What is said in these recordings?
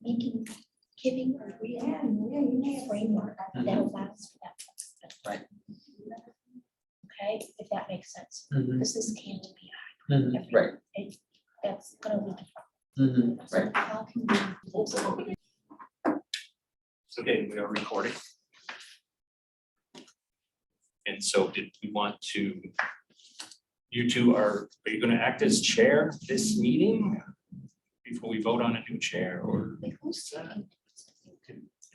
making, giving or creating a framework that allows for that. Right. Okay, if that makes sense, Mhm. because this can be. Mhm. Right. That's gonna lead to. Mhm. Right. How can we? Okay, we are recording. And so did we want to, you two are you gonna act as chair this meeting before we vote on a new chair, or do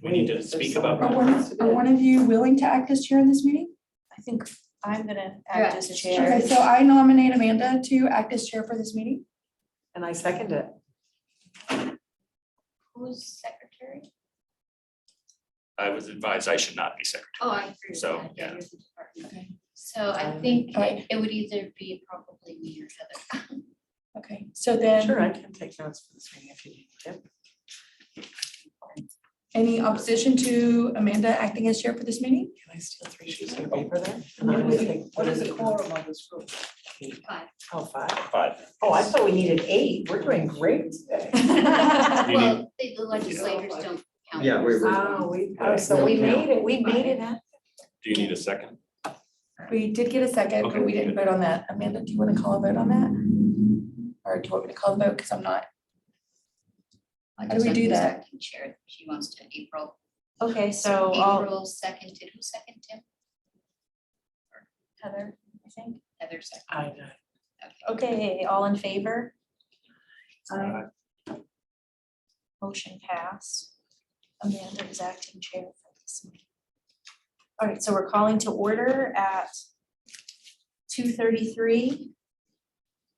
we need to speak about that? Are one of you willing to act as chair in this meeting? I think I'm gonna act as chair. Okay, so I nominate Amanda to act as chair for this meeting. And I second it. Who's secretary? I was advised I should not be secretary. Oh, I agree with So, that. yeah. You're the department. Okay. So I think Alright. it would either be probably me or Heather. Okay, so then, Sure, I can take notes for this meeting if you need. Yep. any opposition to Amanda acting as chair for this meeting? Can I steal 3 sheets of paper there? And I'm gonna take- What is the quorum of this group? Five. Oh, 5. Five. Oh, I thought we needed 8. We're doing great today. You need- Well, the legislators don't count. Yeah, we're- So we made it, huh? Do you need a second? We did get a second, but we didn't vote on that. Amanda, do you want to call a vote on that? Or do you want me to call the vote, because I'm not? I How do we just do who's that? acting Chair, she wants to April. Okay, so I'll, April seconded, who seconded him? Heather, I think. Heather seconded. I know. Okay, all in favor? Aye. Motion passed. Amanda is acting chair for this meeting. All right, so we're calling to order at 2:33,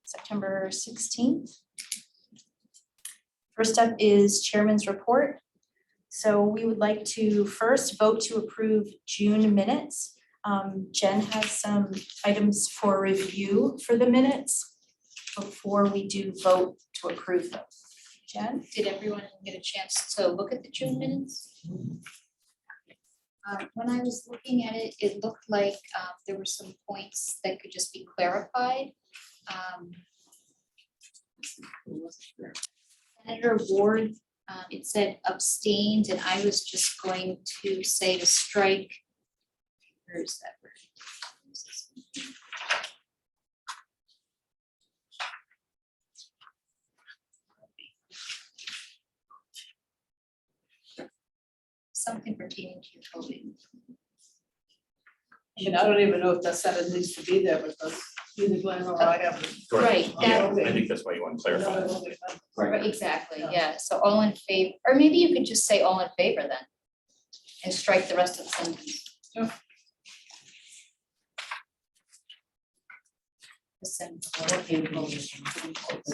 September 16th. First up is chairman's report. So we would like to first vote to approve June minutes. Jen has some items for review for the minutes before we do vote to approve them. Jen? Did everyone get a chance to look at the June minutes? When I was looking at it, it looked like there were some points that could just be clarified. Senator Ward, it said abstained, and I was just going to say to strike. Where is that word? Something pertaining to your voting. I mean, I don't even know if that sentence needs to be there because either Glenn or I have. Right, Yeah, that- I think that's why you want to clarify. Right, exactly, yeah, so all in favor, or maybe you could just say all in favor then. And strike the rest of the sentence.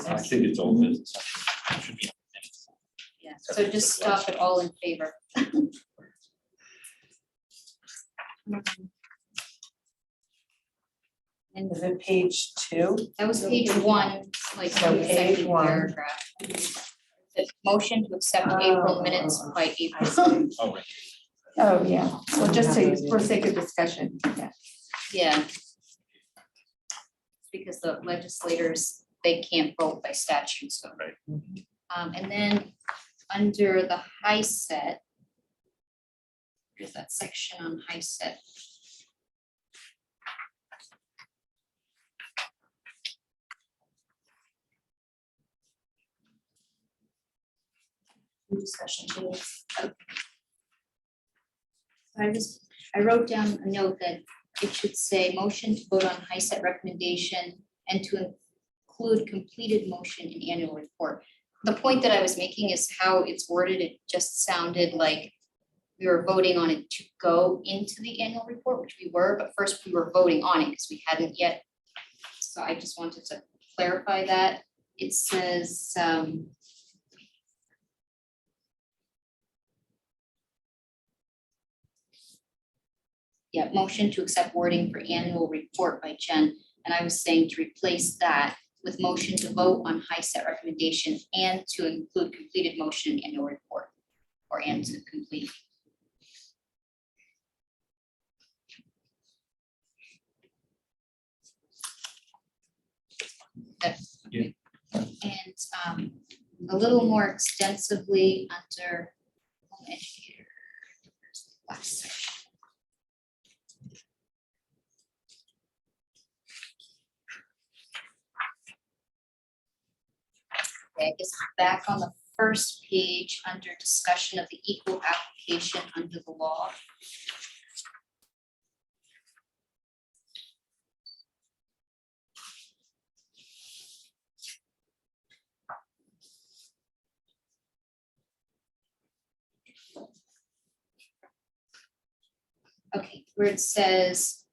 I think it's all business. It should be. Yeah, so just stop at all in favor. And Is it page 2? that was page 1, like So the page second 1. paragraph. The motion to accept April minutes by I April. see. Oh, right. Oh, yeah, well, just to, for sake of discussion, yeah. Yeah. Because the legislators, they can't vote by statute, so. Right. And then under the high set. There's that section on high set. Discussion too. I wrote down a note that it should say motion to vote on high set recommendation and to include completed motion in annual report. The point that I was making is how it's worded, it just sounded like we were voting on it to go into the annual report, which we were, but first we were voting on it because we hadn't yet. So I just wanted to clarify that. It says, yeah, motion to accept wording for annual report by Jen. And I was saying to replace that with motion to vote on high set recommendation and to include completed motion in annual report or and to complete. That's okay. And a little more extensively under home educator. Last section. Okay, I guess back on the first page under discussion of the equal application under the law. Okay, where it says,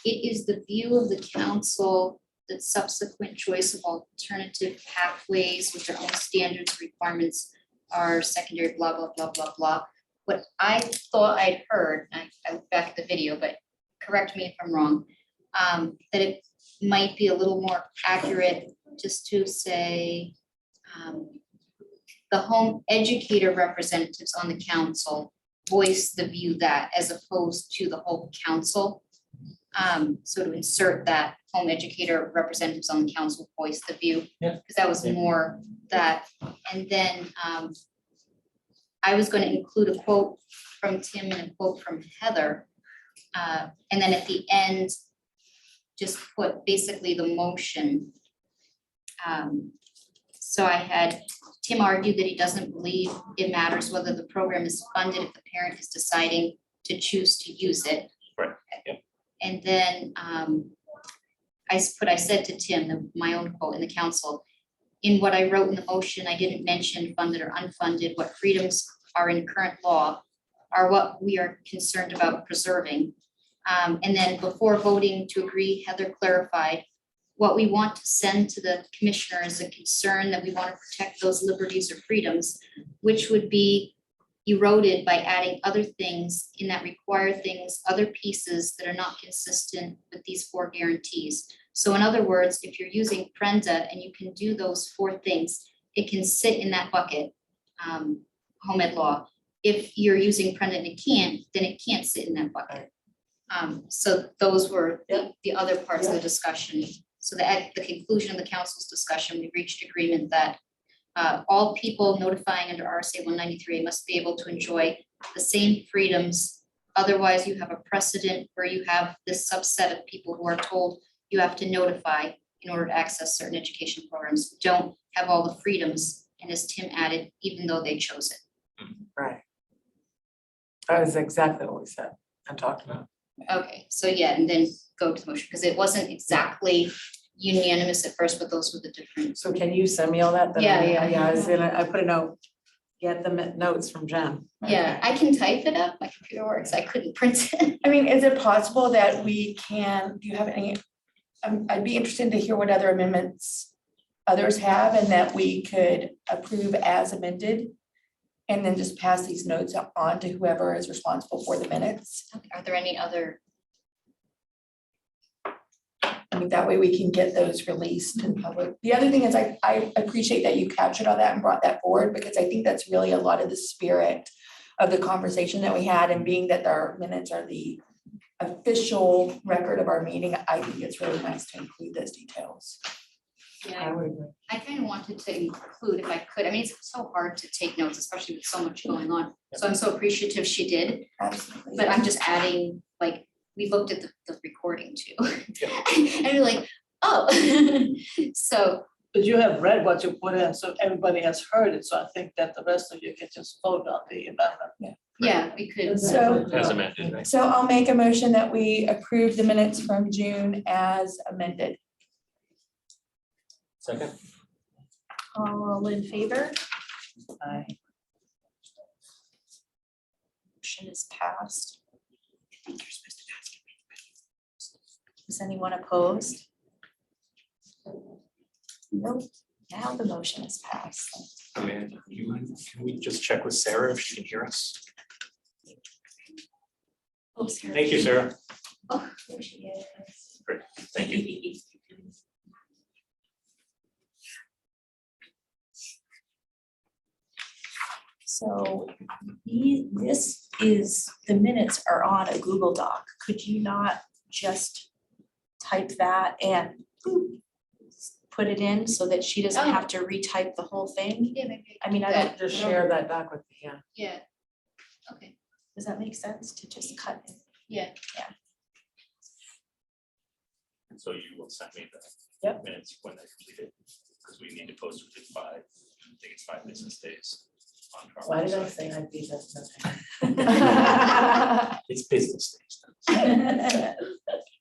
it is the view of the council that subsequent choice of alternative pathways with their own standards, requirements are secondary, blah, blah, blah, blah, blah. What I thought I'd heard, and I looked back at the video, but correct me if I'm wrong, that it might be a little more accurate just to say, the home educator representatives on the council voice the view that, as opposed to the whole council. So to insert that home educator representatives on the council voice the view. Yeah. Because that was more that, and then I was going to include a quote from Tim and a quote from Heather. And then at the end, just put basically the motion. So I had Tim argued that he doesn't believe it matters whether the program is funded if the parent is deciding to choose to use it. Right, yeah. And then I said to Tim, my own quote in the council, in what I wrote in the motion, I didn't mention funded or unfunded. What freedoms are in current law are what we are concerned about preserving. And then before voting to agree, Heather clarified what we want to send to the commissioner is a concern that we want to protect those liberties or freedoms, which would be eroded by adding other things in that require things, other pieces that are not consistent with these 4 guarantees. So in other words, if you're using Prenda and you can do those 4 things, it can sit in that bucket, home ed law. If you're using Prenda and it can't, then it can't sit in that bucket. So those were the other parts of the discussion. So at the conclusion of the council's discussion, we reached agreement that all people notifying under RSA 193 must be able to enjoy the same freedoms. Otherwise, you have a precedent where you have this subset of people who are told you have to notify in order to access certain education programs, don't have all the freedoms. And as Tim added, even though they chose it. Right. That is exactly what we said and talked about. Okay, so yeah, and then go to the motion, because it wasn't exactly unanimous at first, but those were the different. So can you send me all that? Then Yeah, I put a note, get the notes from Jen. Yeah, I can type it up, my computer works, I couldn't print it. I mean, is it possible that we can, do you have any, I'd be interested to hear what other amendments others have and that we could approve as amended. And then just pass these notes on to whoever is responsible for the minutes. Okay, are there any other? I mean, that way we can get those released in public. The other thing is I appreciate that you captured all that and brought that forward, because I think that's really a lot of the spirit of the conversation that we had, and being that our minutes are the official record of our meeting, I think it's really nice to include those details. Yeah, I kind of wanted to include if I could. I mean, it's so hard to take notes, especially with so much going on. So I'm so appreciative she did, Absolutely. but I'm just adding, like, we looked at the recording too. And we're like, oh, so. But you have read what you put in, so everybody has heard it, so I think that the rest of you can just vote on the amendment. Yeah, we could. So- As amended, right? So I'll make a motion that we approve the minutes from June as amended. Second? All in favor? Aye. Motion is passed. I think you're supposed to pass it. Is anyone opposed? Nope. Now the motion is passed. Amanda, can we just check with Sarah if she can hear us? Oh, Sarah. Thank you, Sarah. Oh, there she is. Great, thank you. So this is, the minutes are on a Google Doc. Could you not just type that and boop, put it in so that she doesn't have to retype the whole thing. Yeah, maybe. I mean, I don't, Just share that doc with me, yeah. Yeah. Okay, does that make sense to just cut it? yeah. And so you will send me the Yep. minutes when they're completed, because we need to post within 5, I think it's 5 business days. On our Why did I website. say I'd be this? It's business days.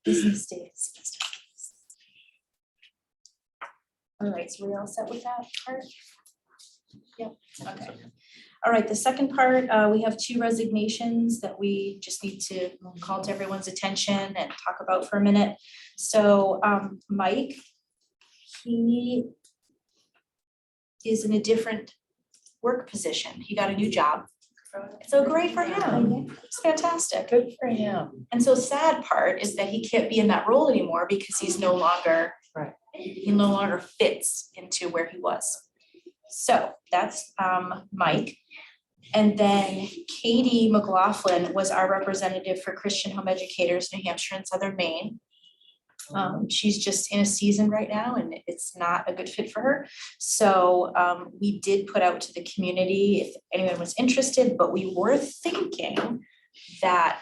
Business days. All right, so we all set with that part? Yep, okay. All right, the second part, we have 2 resignations that we just need to call to everyone's attention and talk about for a minute. So Mike, he is in a different work position. He got a new job. So great for him. It's fantastic. Good for him. And so sad part is that he can't be in that role anymore because he's no longer. Right. He no longer fits into where he was. So that's Mike. And then Katie McLaughlin was our representative for Christian Home Educators, New Hampshire and Southern Maine. She's just in a season right now and it's not a good fit for her. So we did put out to the community if anyone was interested, but we were thinking that,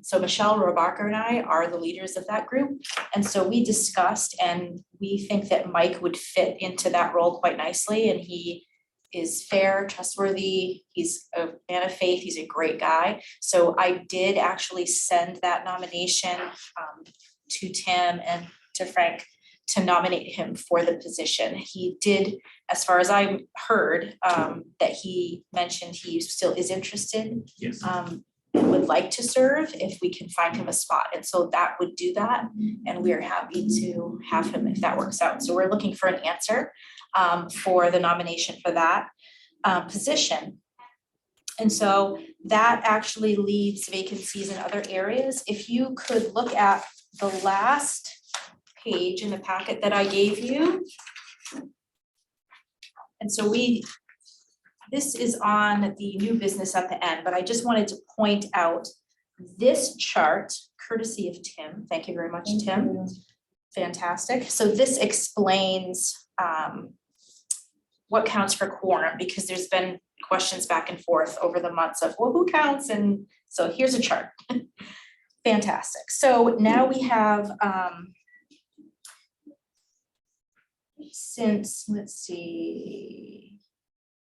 so Michelle Robacher and I are the leaders of that group. And so we discussed and we think that Mike would fit into that role quite nicely and he is fair, trustworthy, he's a man of faith, he's a great guy. So I did actually send that nomination to Tim and to Frank to nominate him for the position. He did, as far as I heard, that he mentioned he still is interested. Yes. And would like to serve if we can find him a spot. And so that would do that. And we are happy to have him if that works out. So we're looking for an answer for the nomination for that position. And so that actually leaves vacancies in other areas. If you could look at the last page in the packet that I gave you. And so this is on the new business at the end, but I just wanted to point out this chart, courtesy of Tim. Thank you very much, Tim. Fantastic. So this explains what counts for quorum, because there's been questions back and forth over the months of, well, who counts? And so here's a chart. Fantastic. So now we have, since, let's see.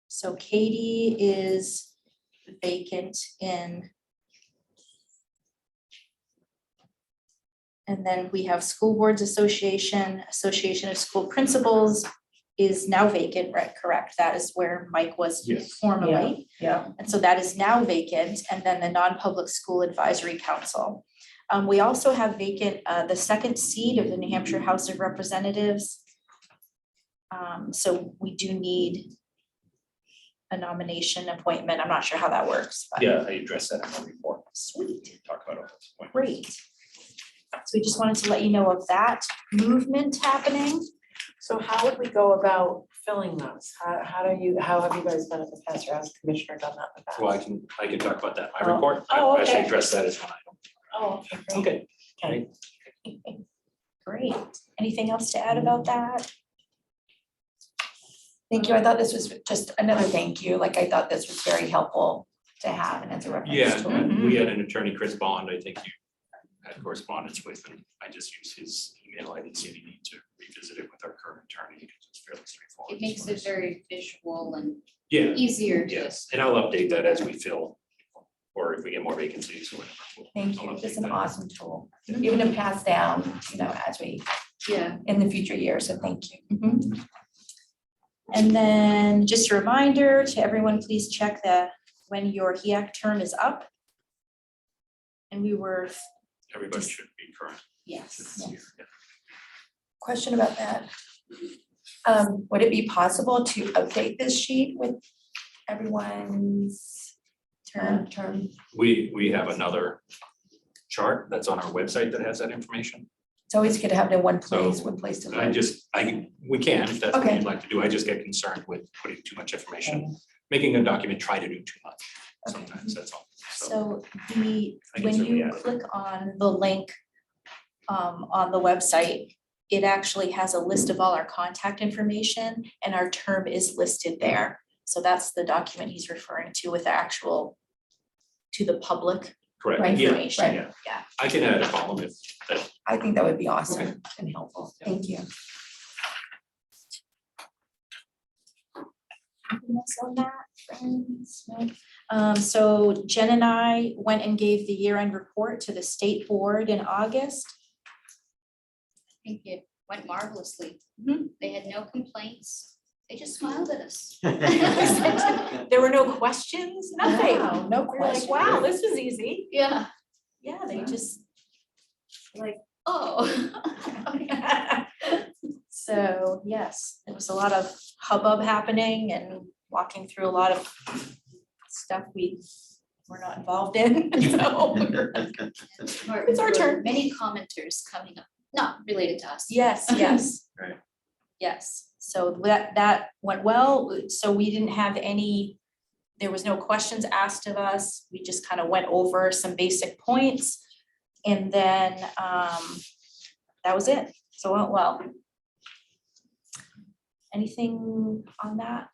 So Katie is vacant in. And then we have School Boards Association, Association of School Principals is now vacant, right? Correct. That is where Mike was Yes. formerly. Yeah. And so that is now vacant. And then the Non-Public School Advisory Council. We also have vacant the second seat of the New Hampshire House of Representatives. So we do need a nomination appointment. I'm not sure how that works, but Yeah, I addressed that in the report. sweet, Talk about all this point. great. So we just wanted to let you know of that movement happening. So how would we go about filling those? How have you guys done it in the past, or has the commissioner done that in the past? Well, I can talk about that in my report. Oh, I actually okay. addressed that as one item. Oh, okay, great. Okay. Great. Anything else to add about that? Thank you. I thought this was just another thank you. Like, I thought this was very helpful to have and as a reference Yeah, tool. and we had an attorney, Chris Bond, I think you had correspondence with, and I just used his email. I didn't see any need to revisit it with our current attorney because it's fairly straightforward. It makes it very visual and Yeah, easier to. yes, and I'll update that as we fill, or if we get more vacancies or whatever. Thank I'll you. update It's an that. awesome tool, even to pass down, as we, Yeah. in the future years. So thank you. Mhm. And then just a reminder to everyone, please check that when your HEAC term is up. And we were, Everybody should be current. yes. this year, yeah. Question about that. Would it be possible to update this sheet with everyone's term? We have another chart that's on our website that has that information. It's always good to have it in one place, So, one place to I look. just, we can, if that's what Okay. you'd like to do. I just get concerned with putting too much information, making a document try to do too much. Sometimes that's all. So So I can when certainly you add it. click on the link on the website, it actually has a list of all our contact information and our term is listed there. So that's the document he's referring to with the actual to the public Correct, Right, yeah, information. yeah. Yeah. I can add a column if that, I think that would be awesome and helpful. Thank you. Anything else on that, friends? No. So Jen and I went and gave the year-end report to the state board in August. I think it went marvelously. Mhm. They had no complaints. They just smiled at us. There were no questions, nothing. Wow, no We were like, question. wow, this was easy. Yeah. Yeah, they just like, Oh. so yes, there was a lot of hubbub happening and walking through a lot of stuff we were not involved in, so. It's our turn. Many commenters coming up, not related to us. Yes, yes. Right. Yes, so that went well, so we didn't have any, there was no questions asked of us, we just kind of went over some basic points. And then that was it, so it went well. Anything on that?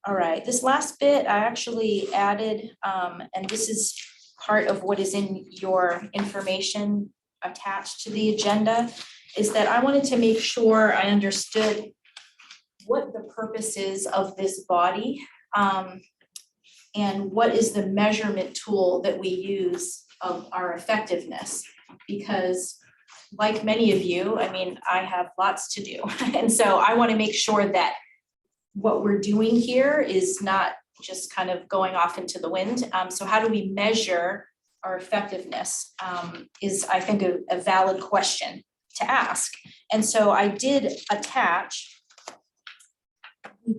All right, this last bit I actually added, and this is part of what is in your information attached to the agenda, is that I wanted to make sure I understood what the purpose is of this body, and what is the measurement tool that we use of our effectiveness. Because like many of you, I mean, I have lots to do. And so I want to make sure that what we're doing here is not just kind of going off into the wind. So how do we measure our effectiveness is, I think, a valid question to ask. And so I did attach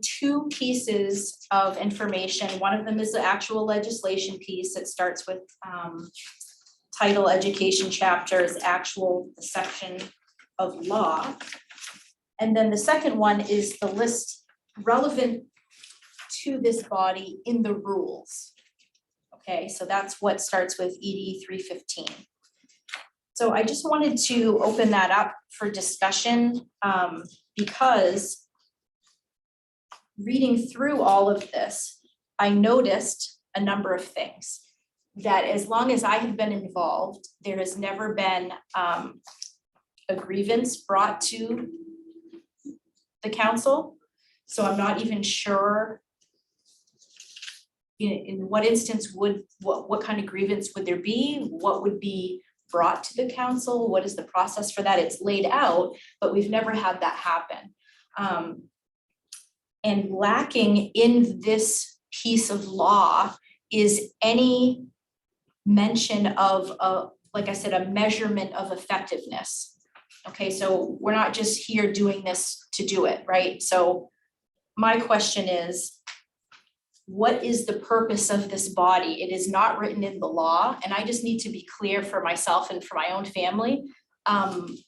two pieces of information. One of them is the actual legislation piece that starts with title, education chapters, actual section of law. And then the second one is the list relevant to this body in the rules. Okay, so that's what starts with ED 315. So I just wanted to open that up for discussion because reading through all of this, I noticed a number of things. That as long as I have been involved, there has never been a grievance brought to the council. So I'm not even sure in what instance would, what kind of grievance would there be? What would be brought to the council? What is the process for that? It's laid out, but we've never had that happen. And lacking in this piece of law is any mention of like I said, a measurement of effectiveness. Okay, so we're not just here doing this to do it, right? So my question is, what is the purpose of this body? It is not written in the law, and I just need to be clear for myself and for my own family.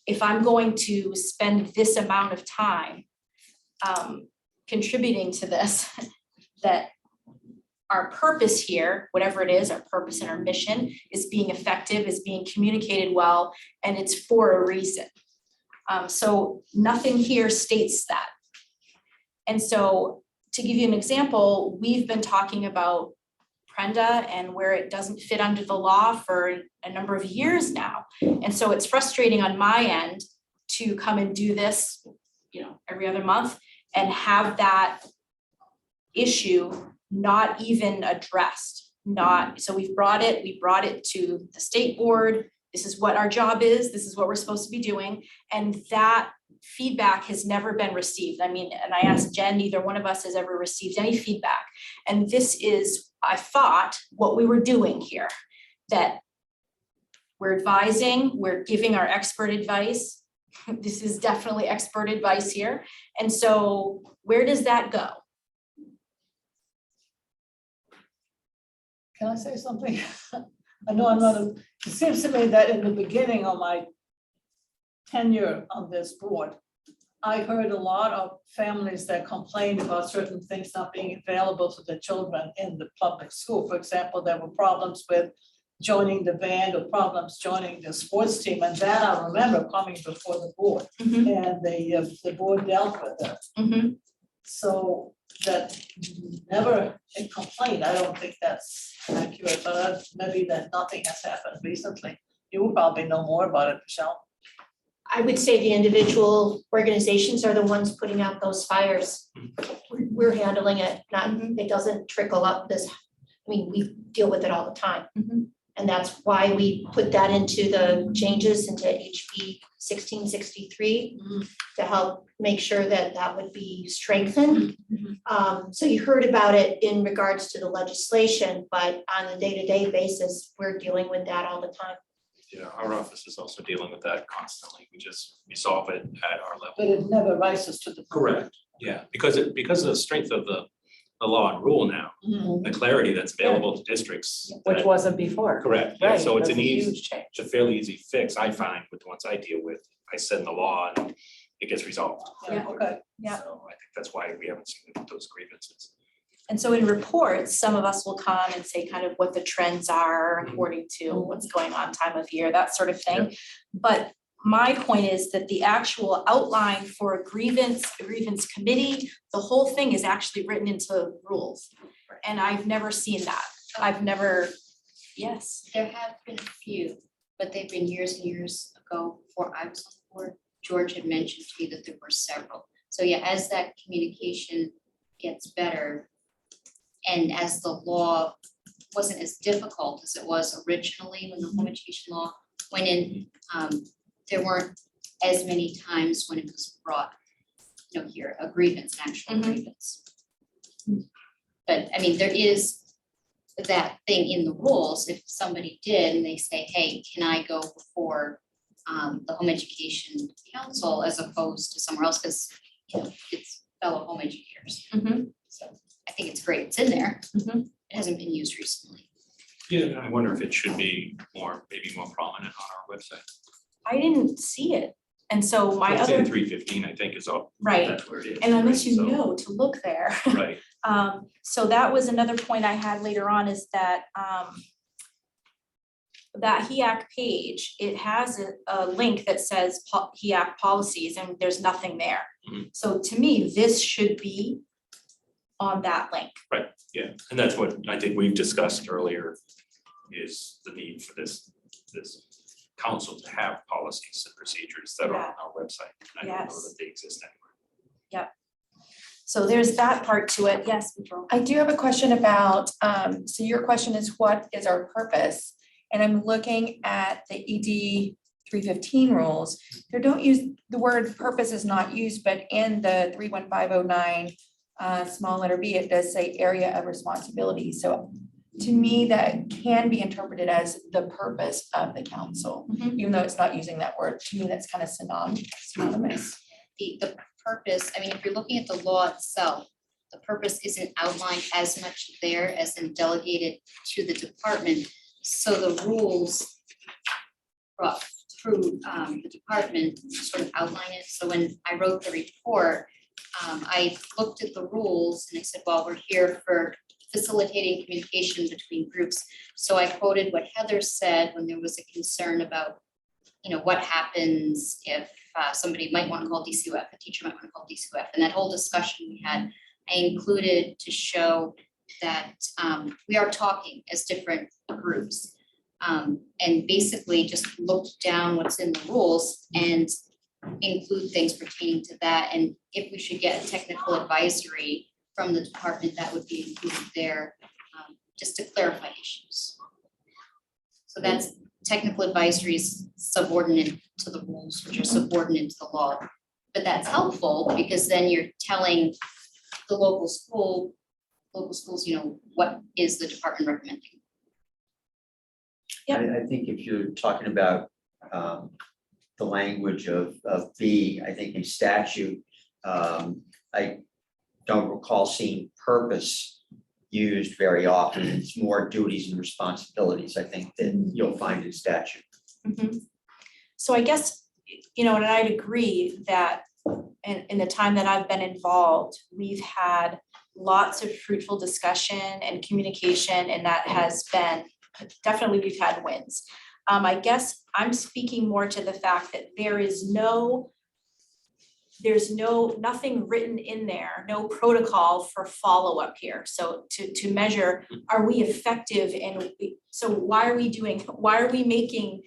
If I'm going to spend this amount of time contributing to this, that our purpose here, whatever it is, our purpose and our mission is being effective, is being communicated well, and it's for a reason. So nothing here states that. And so to give you an example, we've been talking about Prenda and where it doesn't fit under the law for a number of years now. And so it's frustrating on my end to come and do this, every other month and have that issue not even addressed, so we brought it to the state board. This is what our job is, this is what we're supposed to be doing, and that feedback has never been received. I mean, and I asked Jen, neither one of us has ever received any feedback. And this is, I thought, what we were doing here, that we're advising, we're giving our expert advice. This is definitely expert advice here. And so where does that go? Can I say something? I know I'm not, it seems to me that in the beginning of my tenure on this board, I heard a lot of families that complained about certain things not being available to their children in the public school. For example, there were problems with joining the band or problems joining the sports team, and that I remember coming before the board, and the board dealt with it. Mhm. So that never a complaint, I don't think that's accurate, but maybe that nothing has happened recently. You will probably know more about it, Michelle. I would say the individual organizations are the ones putting out those fires. We're handling it, not, it doesn't trickle up this, I mean, we deal with it all the time. Mhm. And that's why we put that into the changes into HB 1663 to help make sure that that would be strengthened. So you heard about it in regards to the legislation, but on a day-to-day basis, we're dealing with that all the time. Yeah, our office is also dealing with that constantly. We solve it at our level. But it never rises to the. Correct. Yeah, because of the strength of the law and rule now, the clarity that's available to districts. Which that- wasn't before. Correct, yeah, Right, so it's that's an a easy, huge change. it's a fairly easy fix, I find, with the ones I deal with. I send the law and it gets resolved. Yeah, okay. Yeah. So I think that's why we haven't seen those grievances. And so in reports, some of us will come and say kind of what the trends are according to what's going on, time of year, that sort of thing. But my point is that the actual outline for a grievance committee, the whole thing is actually written into rules. And I've never seen that. I've never, yes. There have been a few, but they've been years and years ago before I was on the board. George had mentioned to me that there were several. So yeah, as that communication gets better and as the law wasn't as difficult as it was originally when the home education law went in, there weren't as many times when it was brought, here, a grievance, an actual grievance. But I mean, there is that thing in the rules, if somebody did and they say, hey, can I go before the home education council as opposed to somewhere else, because it's fellow home educators. So I think it's great, it's in there. It hasn't been used recently. Yeah, I wonder if it should be maybe more prominent on our website. I didn't see it. And so my other, 315, I think is all. Right. That's where it is. and unless you So, know to look there. Right, So that was another point I had later on is that that HEAC page, it has a link that says HEAC policies and there's nothing there. So to me, this should be on that link. yeah, and that's what I think we've discussed earlier is the need for this council to have policies and procedures that are on our website. And I don't know Yes. that they exist anywhere. So there's that part to it. Yes, April. I do have a question about, so your question is what is our purpose? And I'm looking at the ED 315 rules. They don't use, the word purpose is not used, but in the 31509, small letter B, it does say area of responsibility. So to me, that can be interpreted as the purpose of the council, even though it's not using that word. To me, that's kind of synonymous. The purpose, I mean, if you're looking at the law itself, the purpose isn't outlined as much there as in delegated to the department. So the rules brought through the department sort of outline it. So when I wrote the report, I looked at the rules and I said, well, we're here for facilitating communication between groups. So I quoted what Heather said when there was a concern about, what happens if somebody might want to call DCUF, a teacher might want to call DCUF, and that whole discussion we had, I included to show that we are talking as different groups. And basically just look down what's in the rules and include things pertaining to that. And if we should get a technical advisory from the department, that would be included there, just to clarify issues. So that's technical advisories subordinate to the rules, which are subordinate to the law. But that's helpful because then you're telling the local schools, what is the department recommending? Yep. I think if you're talking about the language of B, I think in statute, I don't recall seeing purpose used very often. It's more duties and responsibilities, I think, that you'll find in statute. So I guess, and I'd agree that in the time that I've been involved, we've had lots of fruitful discussion and communication, and that has been definitely we've had wins. I guess I'm speaking more to the fact that there's nothing written in there, no protocol for follow-up here. So to measure, are we effective, and so why are we making,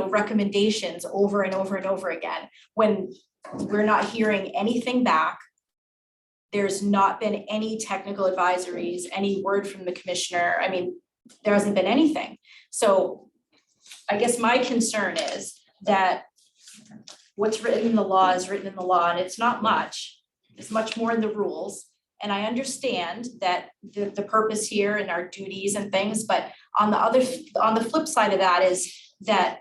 recommendations over and over and over again when we're not hearing anything back? There's not been any technical advisories, any word from the commissioner. I mean, there hasn't been anything. So I guess my concern is that what's written in the law is written in the law, and it's not much. It's much more in the rules. And I understand that the purpose here and our duties and things, but on the flip side of that is that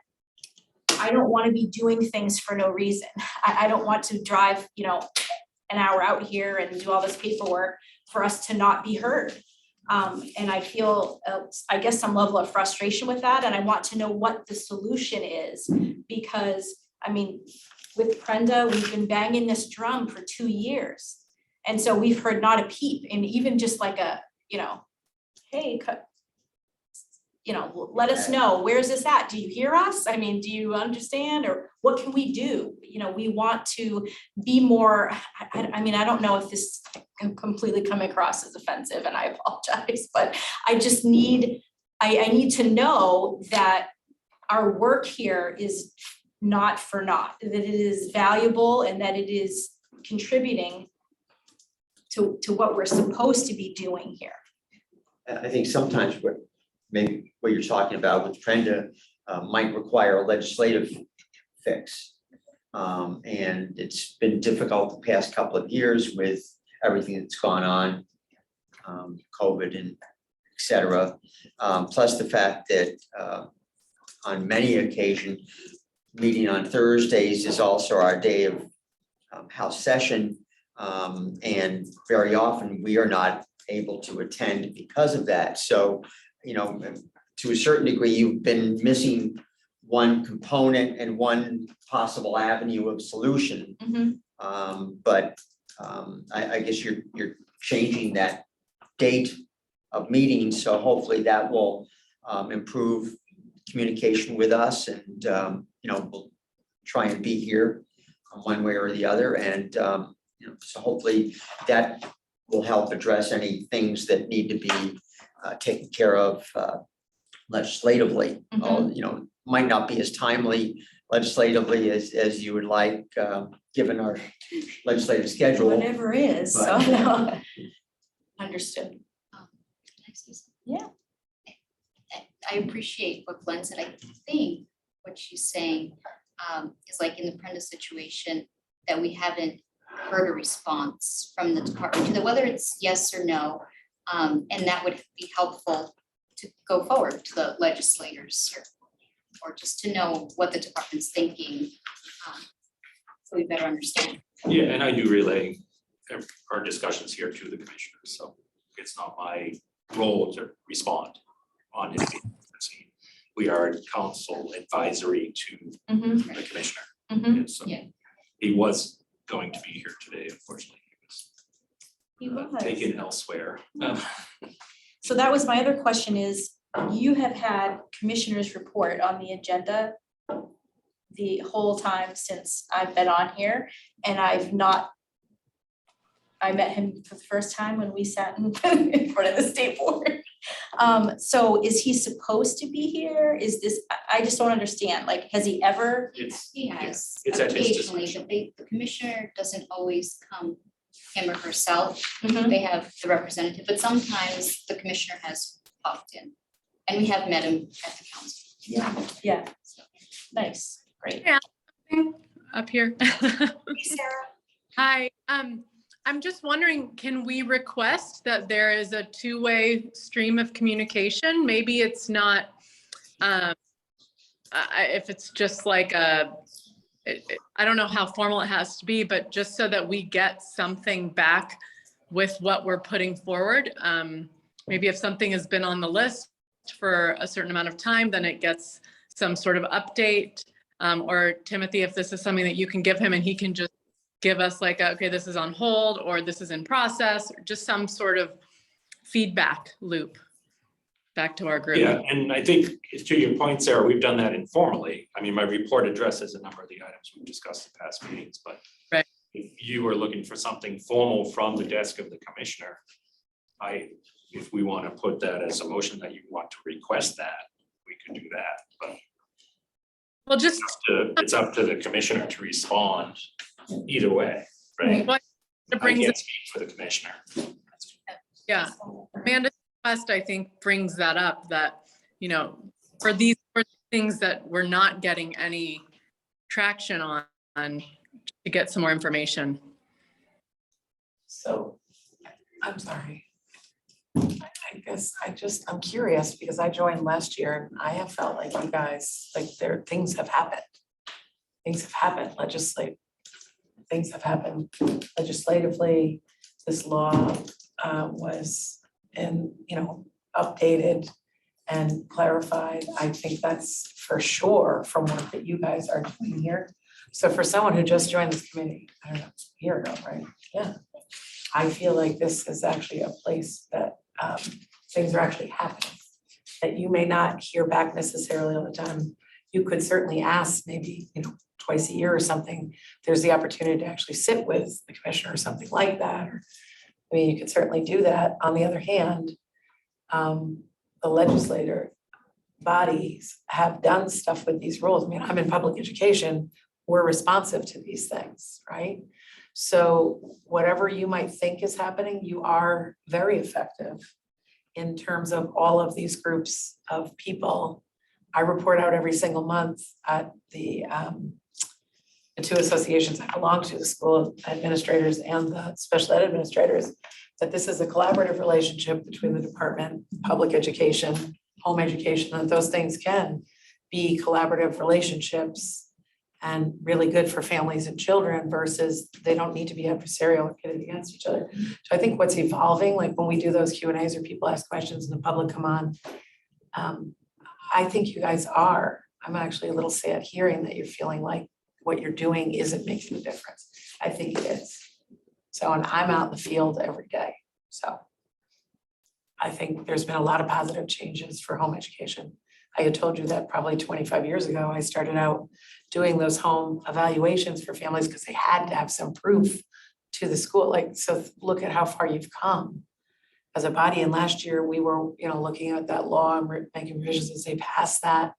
I don't want to be doing things for no reason. I don't want to drive, an hour out here and do all this paperwork for us to not be heard. And I feel, I guess, some level of frustration with that, and I want to know what the solution is, because, I mean, with Prenda, we've been banging this drum for 2 years. And so we've heard not a peep, and even just like a, hey, let us know, where's this at? Do you hear us? I mean, do you understand? Or what can we do? We want to be more, I mean, I don't know if this can completely come across as offensive, and I apologize, but I just need, I need to know that our work here is not for naught, that it is valuable and that it is contributing to what we're supposed to be doing here. I think sometimes maybe what you're talking about with Prenda might require a legislative fix. And it's been difficult the past couple of years with everything that's gone on, COVID and et cetera. Plus the fact that on many occasions, meeting on Thursdays is also our day of House session. And very often we are not able to attend because of that. So, to a certain degree, you've been missing one component and one possible avenue of solution. But I guess you're changing that date of meetings, so hopefully that will improve communication with us, and we'll try and be here one way or the other, and so hopefully that will help address any things that need to be taken care of legislatively. Might not be as timely legislatively as you would like, given our legislative schedule. Whatever is, so But- no. Understood. Can I say something? Yeah. I appreciate what Glenn said. I think what she's saying is like in the Prenda situation, that we haven't heard a response from the department to the, whether it's yes or no. And that would be helpful to go forward to the legislators, or just to know what the department's thinking, so we better understand. Yeah, and I do relay our discussions here to the commissioners, so it's not my role to respond on his behalf. We are council advisory to the commissioner. And so Yeah. he was going to be here today, unfortunately. He He was was. taken elsewhere. So that was my other question is, you have had commissioners report on the agenda the whole time since I've been on here, and I met him for the first time when we sat in front of the state board. So is he supposed to be here? Is this, I just don't understand, like, has he ever? It's, He has It's at his occasionally, discretion. but the commissioner doesn't always come, him or herself. Mhm. They have the representative, but sometimes the commissioner has popped in. And we have met him at the council. Yeah, nice, great. Up here. Sarah. Hi, I'm just wondering, can we request that there is a two-way stream of communication? Maybe it's not, if it's just like I don't know how formal it has to be, but just so that we get something back with what we're putting forward. Maybe if something has been on the list for a certain amount of time, then it gets some sort of update. Or Timothy, if this is something that you can give him and he can just give us like, okay, this is on hold, or this is in process, or just some sort of feedback loop. back to our group. Yeah, and I think to your point, Sarah, we've done that informally. I mean, my report addresses a number of the items we've discussed in past meetings, but Right. if you are looking for something formal from the desk of the commissioner, if we want to put that as a motion that you want to request that, we could do that, but Well, just, it's up to the commissioner to respond either way, right? it I brings can't it, speak for the commissioner. yeah. Amanda's request, I think, brings that up, that, you know, for these things that we're not getting any traction on to get some more information. So, I'm sorry. I guess I'm curious because I joined last year and I have felt like you guys, like things have happened. Things have happened things have happened legislatively. This law was updated and clarified. I think that's for sure from work that you guys are doing here. So for someone who just joined this committee, I don't know, a year ago, right? Yeah. I feel like this is actually a place that things are actually happening. That you may not hear back necessarily all the time. You could certainly ask maybe, twice a year or something. There's the opportunity to actually sit with the commissioner or something like that. Or, I mean, you could certainly do that. On the other hand, the legislator bodies have done stuff with these rules. I mean, I'm in public education. We're responsive to these things, right? So whatever you might think is happening, you are very effective in terms of all of these groups of people. I report out every single month at the two associations I belong to, the school administrators and the special ed administrators, that this is a collaborative relationship between the department, public education, home education, and those things can be collaborative relationships and really good for families and children versus they don't need to be adversarial or pitted against each other. So I think what's evolving, like when we do those Q&As or people ask questions and the public come on, I think you guys are. I'm actually a little sad hearing that you're feeling like what you're doing isn't making a difference. I think it is. So, and I'm out in the field every day. So I think there's been a lot of positive changes for home education. I had told you that probably 25 years ago, I started out doing those home evaluations for families because they had to have some proof to the school. Like, so look at how far you've come as a body. And last year we were, looking at that law and making revisions as they passed that.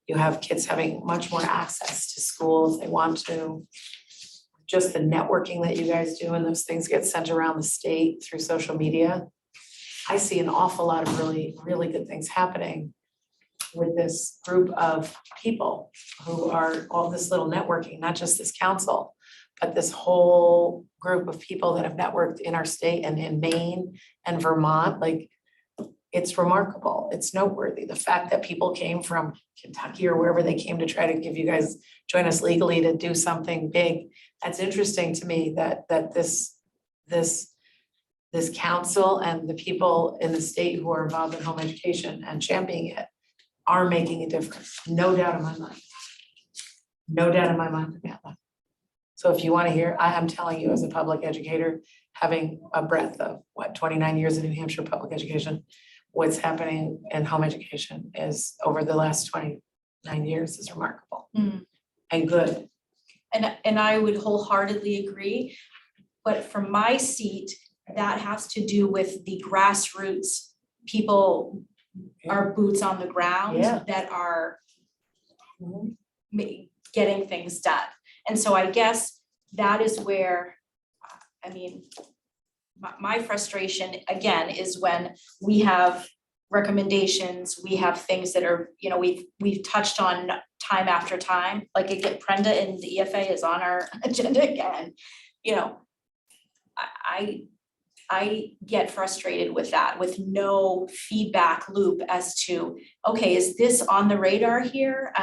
You have kids having much more access to school if they want to. Just the networking that you guys do and those things get sent around the state through social media. I see an awful lot of really, really good things happening with this group of people who are all this little networking, not just this council, but this whole group of people that have networked in our state and in Maine and Vermont. Like, it's remarkable. It's noteworthy. The fact that people came from Kentucky or wherever they came to try to give you guys, join us legally to do something big. That's interesting to me that this council and the people in the state who are involved in home education and championing it are making a difference. No doubt in my mind. No doubt in my mind about that. So if you want to hear, I am telling you as a public educator, having a breadth of 29 years in New Hampshire public education, what's happening in home education is over the last 29 years is remarkable and good. And I would wholeheartedly agree, but from my seat, that has to do with the grassroots people, our boots on the ground Yeah. that are getting things done. And so I guess that is where, my frustration again is when we have recommendations, we have things that are, we've touched on time after time, like again, Prenda and the EFA is on our agenda again. I get frustrated with that, with no feedback loop as to, okay, is this on the radar here?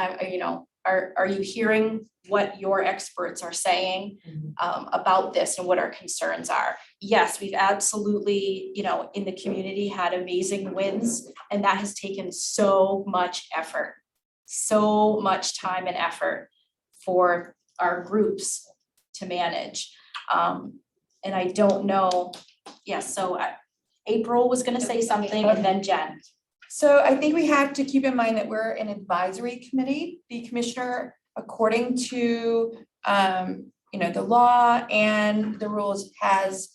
Are you hearing what your experts are saying about this and what our concerns are? Yes, we've absolutely, in the community had amazing wins, and that has taken so much effort, so much time and effort for our groups to manage. And I don't know, yes, so April was gonna say something and then Jen. So I think we have to keep in mind that we're an advisory committee. The commissioner, according to, the law and the rules, has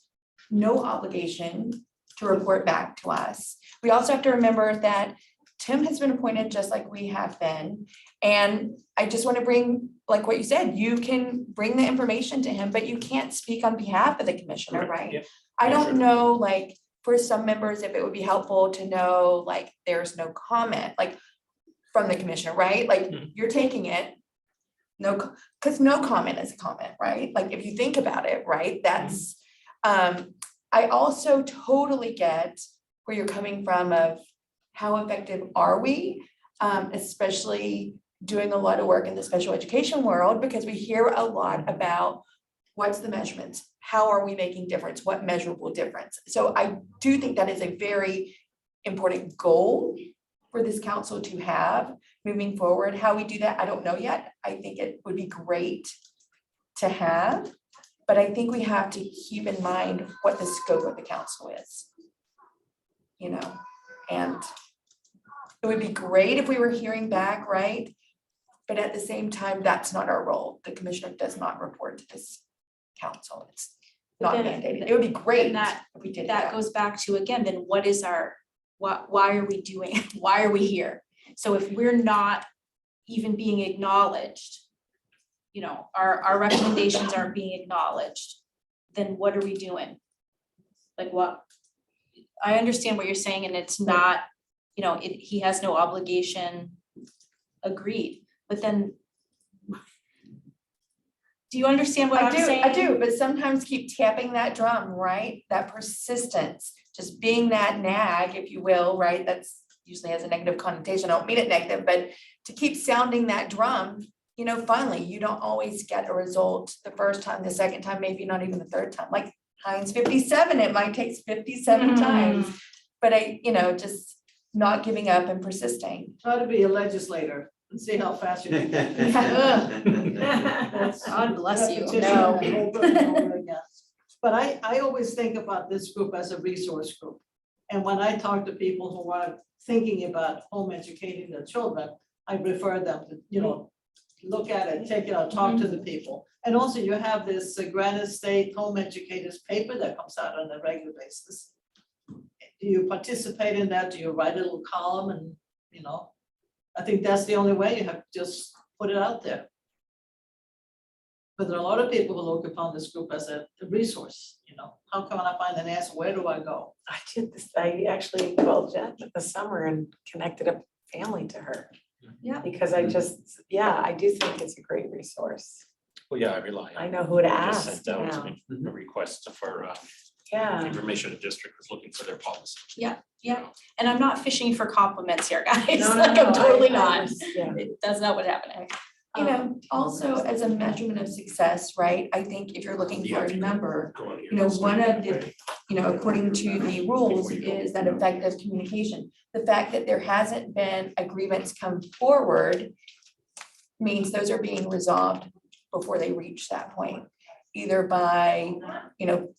no obligation to report back to us. We also have to remember that Tim has been appointed just like we have been. And I just want to bring, like what you said, you can bring the information to him, but you can't speak on behalf of the commissioner, Correct, right? yep. I Yeah, don't sure. know, like, for some members, if it would be helpful to know, like, there's no comment, like, from the commissioner, right? Like, Mhm. you're taking it. No, because no comment is a comment, right? Like, if you think about it, right, that's, I also totally get where you're coming from of how effective are we? Especially doing a lot of work in the special education world, because we hear a lot about what's the measurements? How are we making difference? What measurable difference? So I do think that is a very important goal for this council to have moving forward. How we do that, I don't know yet. I think it would be great to have, but I think we have to keep in mind what the scope of the council is. And it would be great if we were hearing back, right? But at the same time, that's not our role. The commissioner does not report to this council. It's not But then- mandated. It would be great and that- if we did That that. goes back to, again, then what is our, why are we doing, why are we here? So if we're not even being acknowledged, our recommendations aren't being acknowledged, then what are we doing? Like what? I understand what you're saying, and it's not, he has no obligation, agreed, but then do you understand what I'm saying? I do, but sometimes keep tapping that drum, right? That persistence, just being that nag, if you will, right? That's usually has a negative connotation. I don't mean it negative, but to keep sounding that drum, finally, you don't always get a result the first time, the second time, maybe not even the third time. Like Heinz 57, it might take 57 times. But just not giving up and persisting. Try to be a legislator and see how fast you can get. That's God bless you. repetition No. and over and over again. But I always think about this group as a resource group. And when I talk to people who are thinking about home educating their children, I refer them to, look at it, take it out, talk to the people. And also you have this Granite State Home Educators paper that comes out on a regular basis. Do you participate in that? Do you write a little column and, I think that's the only way. You have to just put it out there. But there are a lot of people who look upon this group as a resource, how can I find an answer? Where do I go? I did this, I actually called Jen this summer and connected a family to her. Yeah. Because I do think it's a great resource. Well, yeah, I rely on. I know who to I just ask sent out now. a request for Yeah, information the district was looking for their policy. Yeah, and I'm not fishing for compliments here, guys, No, like no, I'm totally I not. was- yeah. That's not what happened. Also as a measurement of success, right? I think if you're looking for a number, one of the, according to the rules is that effective communication. The fact that there hasn't been a grievance come forward means those are being resolved before they reach that point, either by,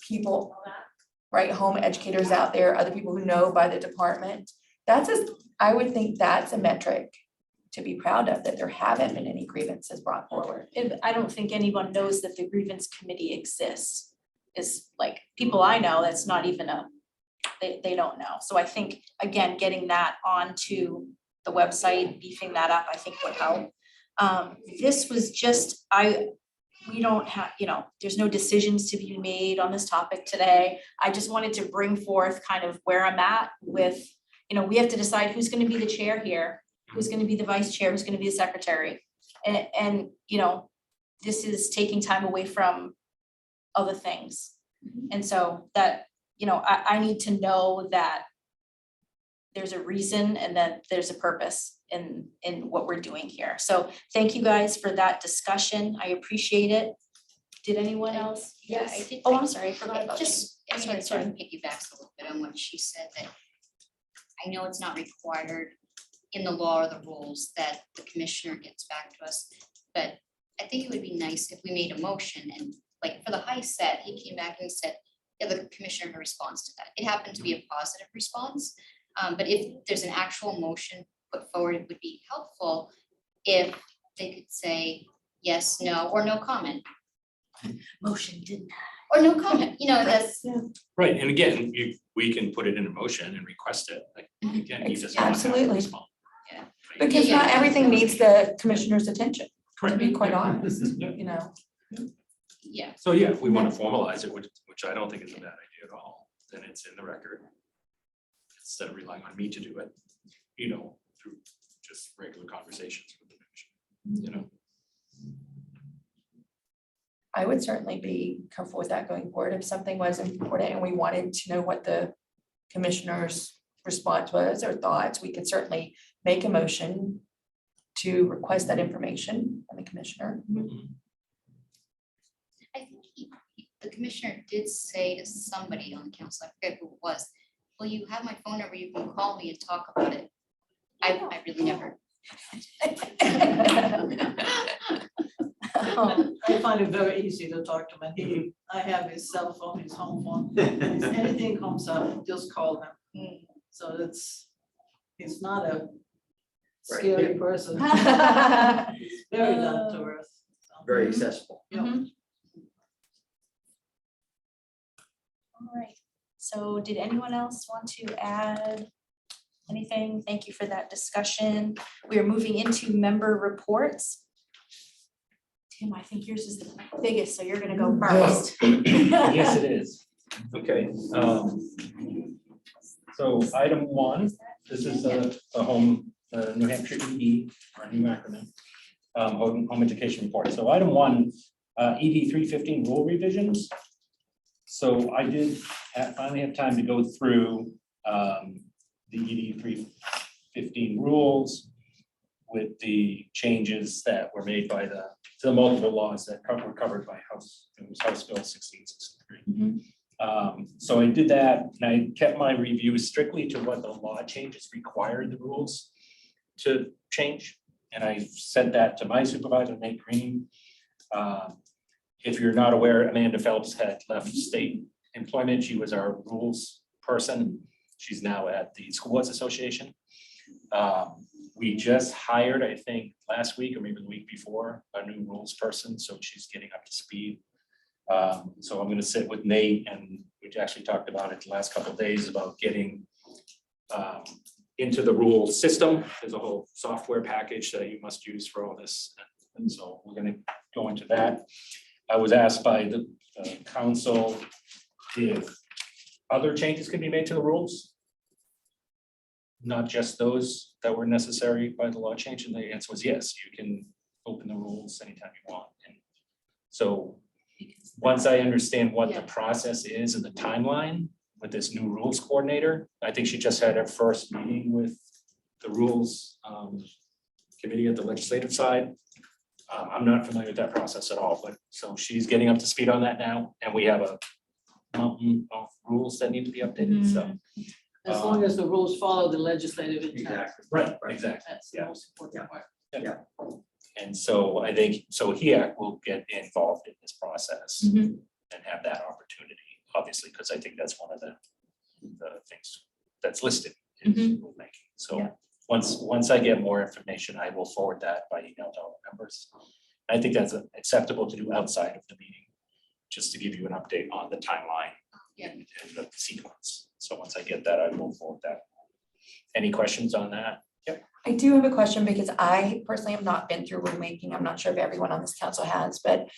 people, right, home educators out there, other people who know by the department. I would think that's a metric to be proud of, that there haven't been any grievances brought forward. And I don't think anyone knows that the grievance committee exists. Is like, people I know, that's not even they don't know. So I think, again, getting that onto the website, beefing that up, I think would help. This was just, we don't have, there's no decisions to be made on this topic today. I just wanted to bring forth kind of where I'm at with, we have to decide who's gonna be the chair here, who's gonna be the vice chair, who's gonna be the secretary. And this is taking time away from other things. And so that, I need to know that there's a reason and that there's a purpose in what we're doing here. So thank you guys for that discussion. I appreciate it. Did anyone else? Yeah, I did. Oh, I'm sorry, I forgot Yeah, about you. just, I mean, Sorry, it sort of piggybacks a little bit on what she said, that I know it's not required in the law or the rules that the commissioner gets back to us, but I think it would be nice if we made a motion and, like, for the high set, he came back and said, yeah, the commissioner responds to that. It happened to be a positive response. But if there's an actual motion put forward, it would be helpful if they could say yes, no, or no comment, Motion didn't. or no comment, you know, that's. Right, and again, we can put it in a motion and request it, like, again, he just. wants to have to Absolutely. respond. Yeah. Because not Yeah. everything needs the commissioner's attention, to be quite honest, Yeah. you know. Yeah, So yeah, if we want to formalize it, which I don't think is a bad idea at all, then it's in the record. Instead of relying on me to do it, you know, through just regular conversations with the commission, you know. I would certainly be comfortable with that going forward. If something was important and we wanted to know what the commissioner's response was or thoughts, we could certainly make a motion to request that information from the commissioner. I think the commissioner did say to somebody on council, I forget who it was, well, you have my phone number, you can call me and talk about it. I really never. I find it very easy to talk to him. I have his cell phone, his home phone. If anything comes up, just call him. So he's not a scary person. He's very down to earth. So, Very accessible. yeah. All right, so did anyone else want to add anything? Thank you for that discussion. We are moving into member reports. Tim, I think yours is the biggest, so you're gonna go first. Yes, it is. Okay. So item 1, this is a home, New Hampshire ED, our new acronym, home education report. So item 1, ED 315 rule revisions. So I did finally have time to go through the ED 315 rules with the changes that were made by to the multiple laws that were covered by House Bill 1663. So I did that, and I kept my review strictly to what the law changes required the rules to change. And I sent that to my supervisor, Nate Green. If you're not aware, Amanda Phelps had left state employment. She was our rules person. She's now at the School Boards Association. We just hired, I think, last week or maybe the week before, a new rules person, so she's getting up to speed. So I'm gonna sit with Nate, and we actually talked about it the last couple of days about getting into the rule system. There's a whole software package that you must use for all this. And so we're gonna go into that. I was asked by the council if other changes can be made to the rules, not just those that were necessary by the law change, and the answer was yes, you can open the rules anytime you want. And so once I understand what the process is and the timeline with this new rules coordinator, I think she just had her first meeting with the rules committee at the legislative side. I'm not familiar with that process at all, but so she's getting up to speed on that now, and we have a mountain of rules that need to be updated, so. As long as the rules follow the legislative intent. Exactly. Right, exactly. That's the Yeah. most important part. And so I think, so HEAC will get involved in this process and have that opportunity, obviously, because I think that's one of the things that's listed in rulemaking. So once I get more information, I will forward that by email to all the members. I think that's acceptable to do outside of the meeting, just to give you an update on the timeline and the sequence. So once I get that, I will forward that. Any questions on that? Yep. I do have a question because I personally have not been through rulemaking. I'm not sure if everyone on this council has, but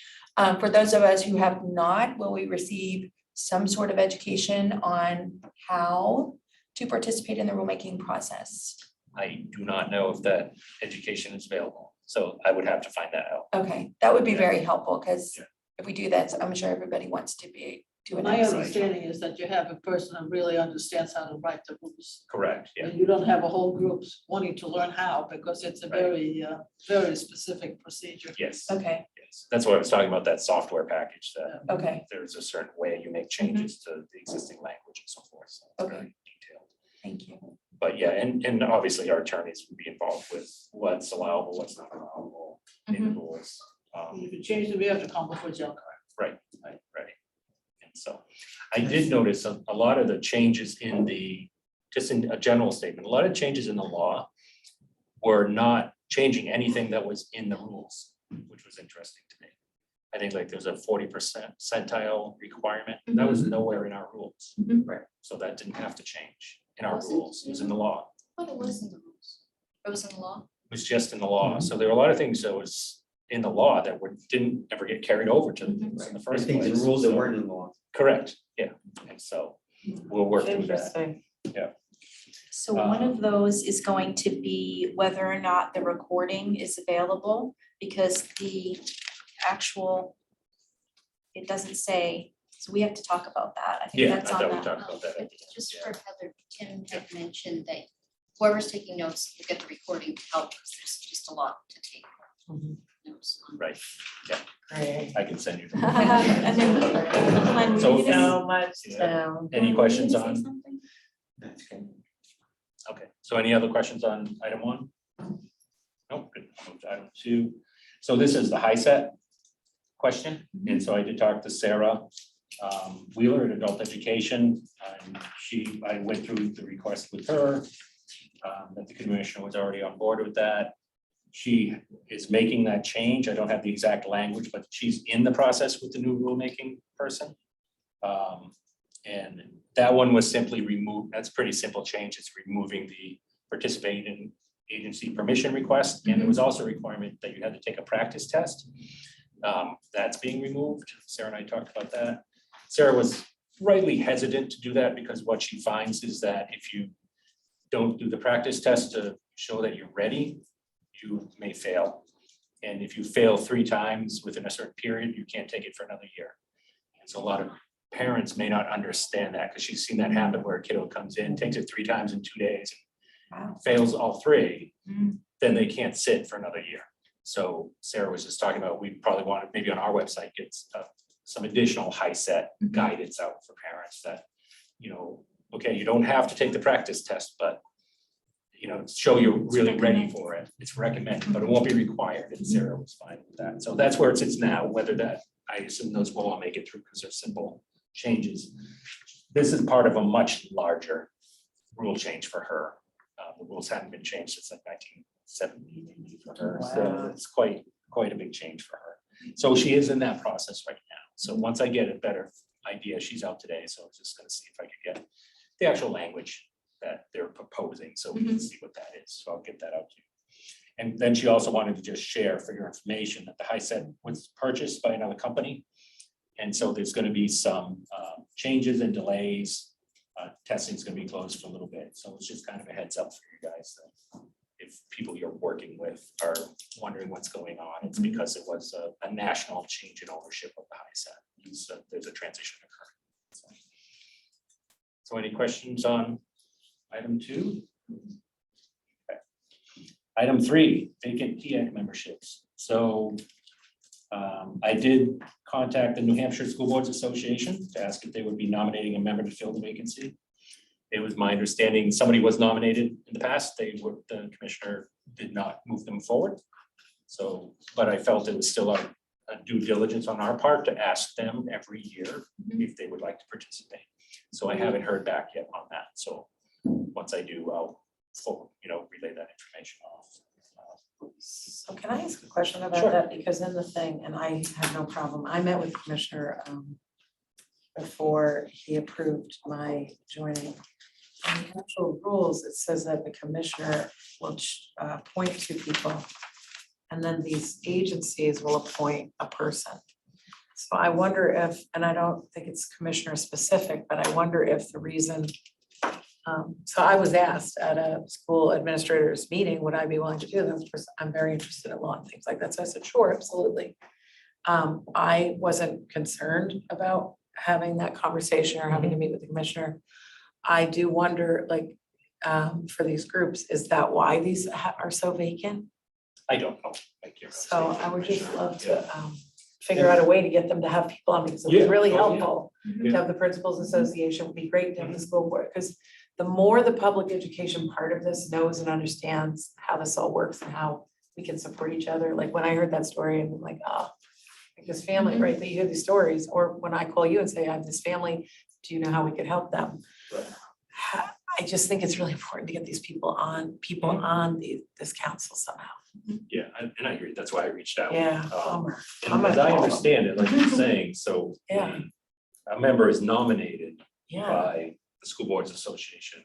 for those of us who have not, will we receive some sort of education on how to participate in the rulemaking process? I do not know if that education is available, so I would have to find that out. Okay, that would be very helpful because Yeah. if we do that, I'm sure everybody wants to be doing My it. understanding is that you have a person who really understands how to write the rules. Correct, yeah. And you don't have a whole group wanting to learn how, because it's a very, very specific procedure. Yes, Okay, yes. That's what I was talking about, that software package, that okay, there's a certain way you make changes to the existing language and so forth. So it's Okay. very detailed. thank you. But yeah, and obviously our attorneys would be involved with what's allowable, what's not allowable in the rules. If you change them, you have to come before jail card. Right. And so I did notice a lot of the changes in the just in a general statement, a lot of changes in the law were not changing anything that was in the rules, which was interesting to me. I think like there's a 40% percentile requirement, that was nowhere in our rules. Mhm. So that didn't have to change in our Was it? rules, it was in the law, But it was in the rules. It was in the law. it was just in the law, so there were a lot of things that was in the law that didn't ever get carried over to the rules in the I first think place. the rules that So- weren't in law. Correct, yeah, and so we'll work through that. Interesting. So one of those is going to be whether or not the recording is available, because the actual, it doesn't say, so we have to talk about that. I think Yeah, I that's on thought we that. talked about that. But just for Heather, Tim had mentioned that whoever's taking notes, will get the recording to help, because there's just a lot to take Mhm. notes on. Right, Great. I can send you. the- And then, Glenn, were So, you gonna So much Yeah. down. Any Glenn, were you questions gonna say on, something? That's good. okay, so any other questions on item 1? Nope, good, move to item 2. So this is the HEAC question, and so I did talk to Sarah Wheeler at Adult Education, and I went through the request with her, that the commissioner was already on board with that. She is making that change. I don't have the exact language, but she's in the process with the new rulemaking person. And that one was simply removed. That's a pretty simple change. It's removing the participating agency permission request. And there was also a requirement that you had to take a practice test. That's being removed. Sarah and I talked about that. Sarah was rightly hesitant to do that because what she finds is that if you don't do the practice test to show that you're ready, you may fail. And if you fail 3 times within a certain period, you can't take it for another year. And so a lot of parents may not understand that because she's seen that happen where a kiddo comes in, takes it 3 times in 2 days, Wow. fails all 3, Mm. then they can't sit for another year. So Sarah was just talking about, we probably want to maybe on our website get some additional HEAC guidance out for parents that, okay, you don't have to take the practice test, but show you're really ready for it. It's recommended, but it won't be required, and Sarah was fine with that. So that's where it sits now, whether that, I assume those will all make it through because they're simple changes. This is part of a much larger rule change for her. The rules haven't been changed since like 1970 for her, so Wow. it's quite a big change for her. So she is in that process right now. So once I get a better idea, she's out today, so I was just gonna see if I could get the actual language that they're proposing, so we can see what that is. So I'll get that out to you. And then she also wanted to just share for your information that the HEAC was purchased by another company. And so there's gonna be some changes and delays. Testing is gonna be closed for a little bit. So it's just kind of a heads up for you guys. That if people you're working with are wondering what's going on, it's because it was a national change in ownership of the HEAC. So there's a transition occurring. So any questions on item 2? Okay. Item 3, vacant HEAC memberships. So I did contact the New Hampshire School Boards Association to ask if they would be nominating a member to fill the vacancy. It was my understanding somebody was nominated in the past. The commissioner did not move them forward. So, but I felt it was still a due diligence on our part to ask them every year if they would like to participate. So I haven't heard back yet on that. So once I do, I'll relay that information off. So can I ask a question about Sure. that? Because in the thing, and I have no problem, I met with the commissioner before he approved my joining. In the actual rules, it says that the commissioner will appoint 2 people. And then these agencies will appoint a person. So I wonder if, and I don't think it's commissioner specific, but I wonder if the reason. So I was asked at a school administrators meeting, would I be willing to do that? Of course, I'm very interested in law and things like that. So I said, sure, absolutely. I wasn't concerned about having that conversation or having to meet with the commissioner. I do wonder, like, for these groups, is that why these are so vacant? I don't know. So I would just love to figure out a way to get them to have people on, because it was Yeah. really Oh, yeah. helpful to have the principals association. Would be great to have the school board, because the more the public education part of this knows and understands how this all works and how we can support each other. Like when I heard that story, I'm like, like this family, right? That you hear these stories, or when I call you and say, I have this family, do you know how we could help them? Right. I just think it's really important to get these people on this council somehow. Yeah, and I agree. That's why I reached out. Yeah, bummer. I'm And gonna as I call them. understand it, like you're saying, so Yeah. a member is nominated Yeah, by the School Boards Association.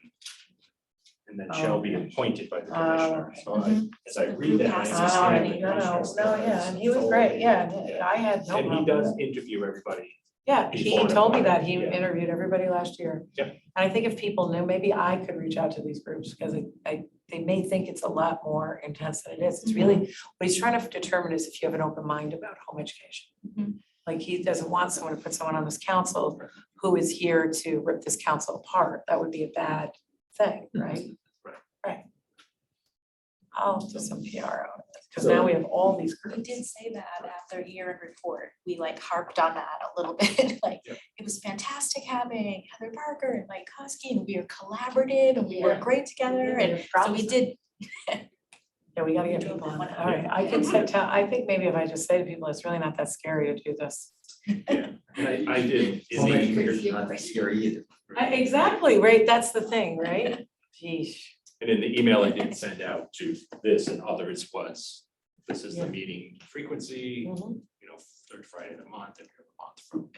And then shall be appointed by the commissioner. So as I read that, I understand. the commissioner's yeah, and he was told great, me, yeah, and I had no And he problem. does interview everybody. Yeah, he before told me and that, he after, yeah. interviewed everybody last year. Yep. And I think if people knew, maybe I could reach out to these groups, because they may think it's a lot more intense than it is. It's really, what he's trying to determine is if you have an open mind about home education. Like, he doesn't want someone to put someone on this council who is here to rip this council apart. That would be a bad thing, right? Right. I'll do some PR on it, because now we have all these We groups. did say that at their year-end report. We like harped on that a little bit, like, Yep. it was fantastic having Heather Parker and Mike Husky, and we were collaborative and we worked great together, and so we did. Yeah, we gotta get people on it. All right, I can I think maybe if I just say to people, it's really not that scary to do this. Yeah, and I did. in Home the- education's not that scary either. Exactly, right, that's the thing, right? Geez. And in the email I did send out to this and others was, this is the Yeah. meeting frequency, Mhm. third Friday of the month and every month from,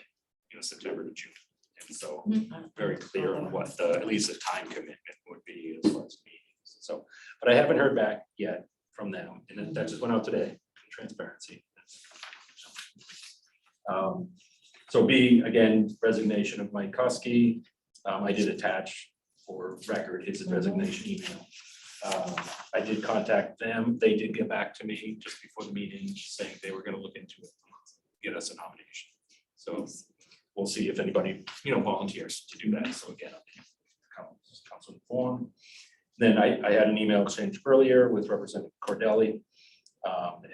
September to June. And so Mhm. very clear on what the, at least the time commitment would be as far as meetings. So, but I haven't heard back yet from them. And that just went out today, in transparency. So B, again, resignation of Mike Kosky. I did attach for record his resignation email. I did contact them. They did get back to me just before the meeting, saying they were gonna look into it, get us a nomination. So we'll see if anybody, volunteers to do that. So again, council informed. Then I had an email exchange earlier with Representative Cordelli.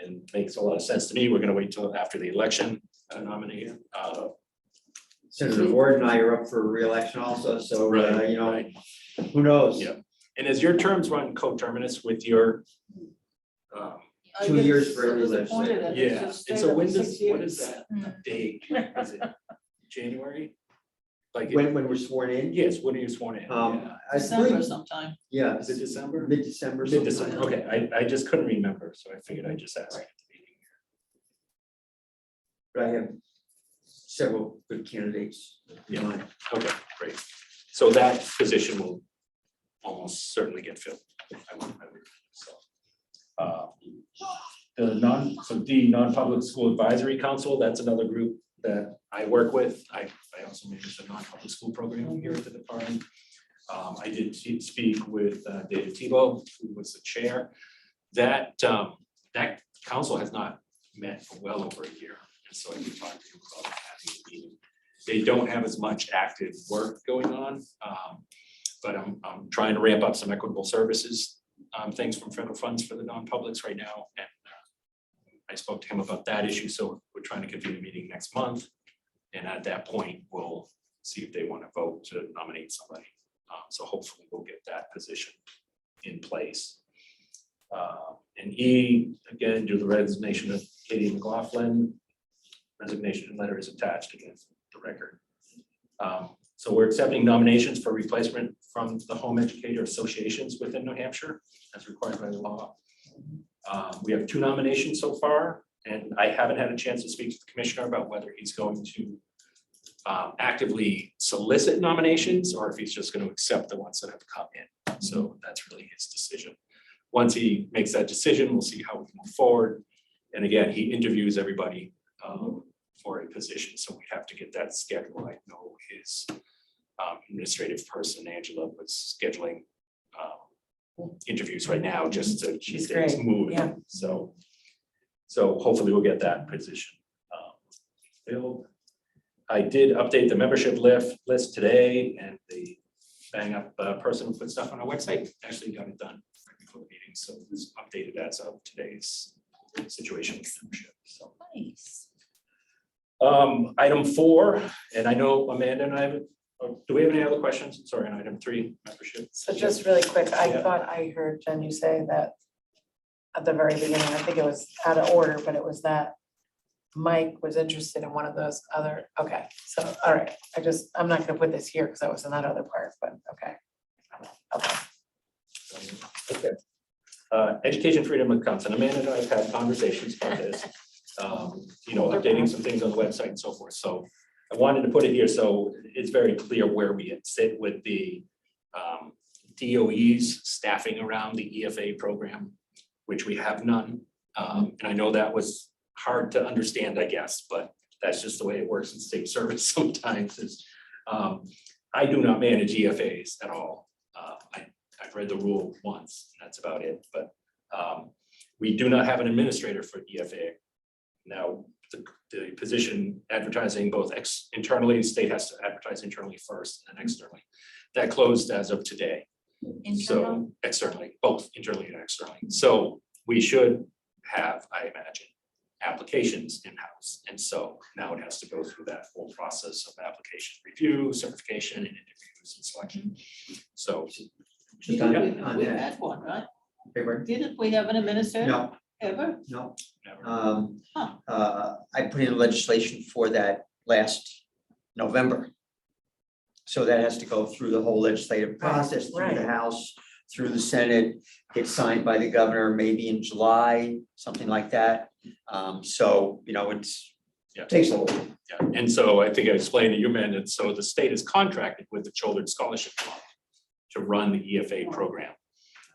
And makes a lot of sense to me. We're gonna wait till after the election to nominate. Senator Ward and I are up for reelection also, so, Right. who knows? Yeah. And as your terms run coterminous with your, I 2 get years for so every disappointed that they yeah, just and stayed so up when for does, 6 what is years. that date? Is it January? Like, When we're sworn in, yes, when are you sworn in? Yeah. I December believe, sometime. yeah, Is it December? mid-December. Mid-December, sometime. okay, I just couldn't remember, so I figured I'd just ask. at the meeting. But I have several good candidates in mind. Okay, great. So that position will almost certainly get filled. So, so D, non-public school advisory council, that's another group that I work with. I also manage a non-public school program here at the department. I did speak with David Tebow, who was the chair. That council has not met for well over a year. And so I did talk to him about having a meeting. They don't have as much active work going on. But I'm trying to ramp up some equitable services, things from federal funds for the non-publics right now. And I spoke to him about that issue. So we're trying to convene a meeting next month. And at that point, we'll see if they want to vote to nominate somebody. So hopefully we'll get that position in place. And E, again, do the resignation of Katie McLaughlin. Resignation letter is attached against the record. So we're accepting nominations for replacement from the home educator associations within New Hampshire as required by the law. We have 2 nominations so far, and I haven't had a chance to speak to the commissioner about whether he's going to actively solicit nominations or if he's just going to accept the ones that have come in. So that's really his decision. Once he makes that decision, we'll see how we move forward. And again, he interviews everybody for a position, so we have to get that scheduled. I know his administrative person, Angela, was scheduling interviews right now just to keep She's things great, moving. yeah. So hopefully we'll get that position filled. I did update the membership list today, and the bang up person who put stuff on our website actually got it done right before the meeting. So it was updated as of today's situation with membership. So. Nice. Item 4, and I know Amanda and I have, do we have any other questions? Sorry, on item 3, membership. So just really quick, I Yeah. thought I heard Jen, you say that at the very beginning, I think it was out of order, but it was that Mike was interested in one of those other, okay, so, all right, I'm not gonna put this here because I was in that other part, but okay. Okay. Education freedom of consent. Amanda and I have had conversations about this. Updating some things on the website and so forth. So I wanted to put it here so it's very clear where we sit with the DOE's staffing around the EFA program, which we have none. And I know that was hard to understand, I guess, but that's just the way it works in state service sometimes is, I do not manage EFAs at all. I've read the rule once, and that's about it, but we do not have an administrator for EFA. Now, the position advertising both internally, state has to advertise internally first and then externally. That closed as of today. Internal? So externally, both internally and externally. So we should have, I imagine, applications in-house. And so now it has to go through that whole process of application review, certification, and interviews and selection. So Just on We that, had one, right? paper, Didn't we have an administrator no, ever? no. never. I put in legislation for that last November. So that has to go through the whole legislative process, through the right. House, through the Senate, get signed by the governor, maybe in July, something like that. So, Yeah. takes a little. Yeah, and so I think I explained to you, man, and so the state is contracted with the Children's Scholarship Fund to run the EFA program.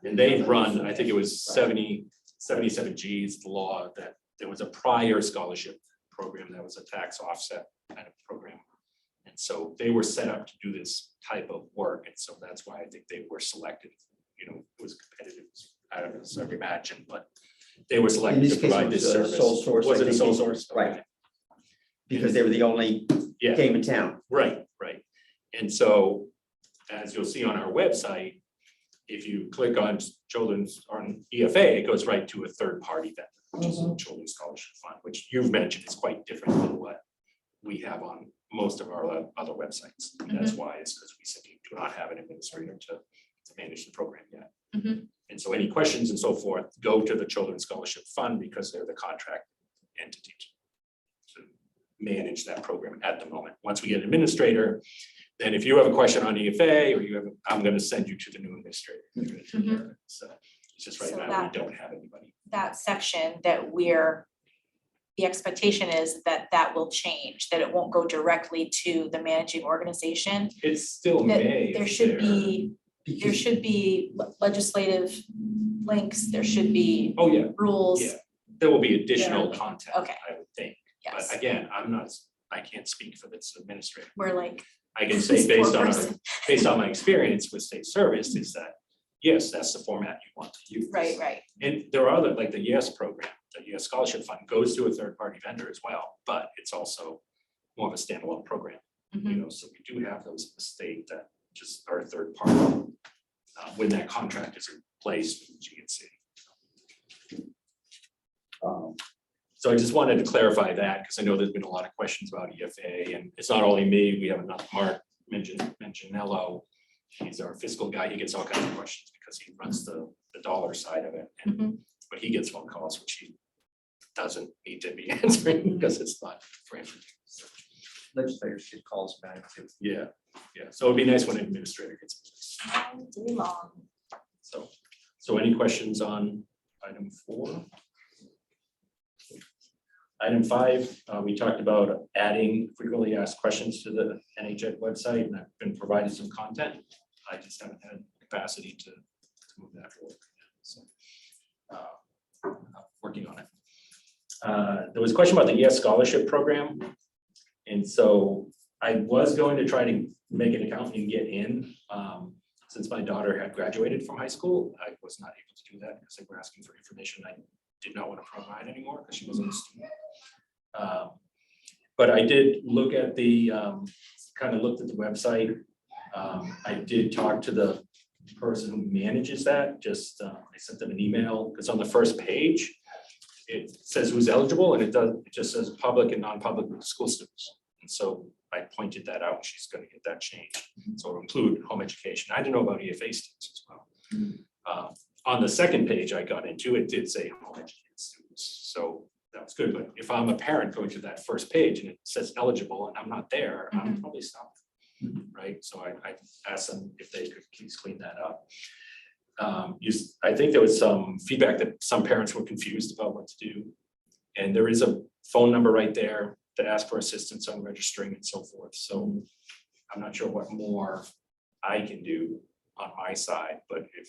And they've run, I think it was 77 G's, the law that there was a prior scholarship program that was a tax offset kind of program. And so they were set up to do this type of work. And so that's why I think they were selected. It was competitive, I don't know, so I imagine, but they were In selected this to case, provide it this was a service. sole source. Was I it a think sole they- source? Right. Okay. Because they were the only Yeah. game in town. Right. And so, as you'll see on our website, if you click on EFA, it goes right to a third-party vendor, which is the Children's Scholarship Fund, which you've mentioned is quite different than what we have on most of our other websites. And that's why it's because we simply do not have an administrator to manage the program yet. Mhm. And so any questions and so forth, go to the Children's Scholarship Fund because they're the contract entity to manage that program at the moment. Once we get an administrator, then if you have a question on EFA or I'm going to send you to the new administrator. They're gonna take care of it. So it's just right So now, that- we don't have anybody. That section the expectation is that will change, that it won't go directly to the managing organization. It's still That May. there if should they're- be, legislative links, there should be Oh, yeah, rules. yeah. There will be additional content, Okay. I would think. Yes, But again, I can't speak for this administrator. we're like. I can say this poor based on person. my experience with state service is that, yes, that's the format you want to use. Right. And there are other, like the YES program, the YES Scholarship Fund goes to a third-party vendor as well, but it's also more of a standalone program. So we do have those in the state that just are a third party when that contract is in place with GNC. So I just wanted to clarify that because I know there's been a lot of questions about EFA and it's not only me, we have another Mark Manganiello. He's our fiscal guy. He gets all kinds of questions because he runs the dollar side of it. But he gets phone calls, which he doesn't need to be answering because it's not for him. Legislators should call us back too. Yeah. So it'd be nice when an administrator gets. All day long. So any questions on item 4? Item 5, we talked about adding frequently asked questions to the NHEAC website, and I've been provided some content. I just haven't had capacity to move that forward. So I'm working on it. There was a question about the ES scholarship program. And so I was going to try to make an account and get in. Since my daughter had graduated from high school, I was not able to do that because they were asking for information I did not want to provide anymore because she wasn't a student. But I did look at the, kind of looked at the website. I did talk to the person who manages that, I sent them an email, because on the first page, it says who's eligible, and it just says public and non-public school students. And so I pointed that out, she's gonna get that changed, so it'll include home education. I didn't know about EFA students as well. On the second page I got into, it did say home educated students, so that was good, but if I'm a parent going to that first page and it says eligible and I'm not there, I'm probably stopped. Right, so I asked them if they could please clean that up. I think there was some feedback that some parents were confused about what to do. And there is a phone number right there to ask for assistance on registering and so forth. So I'm not sure what more I can do on my side, but if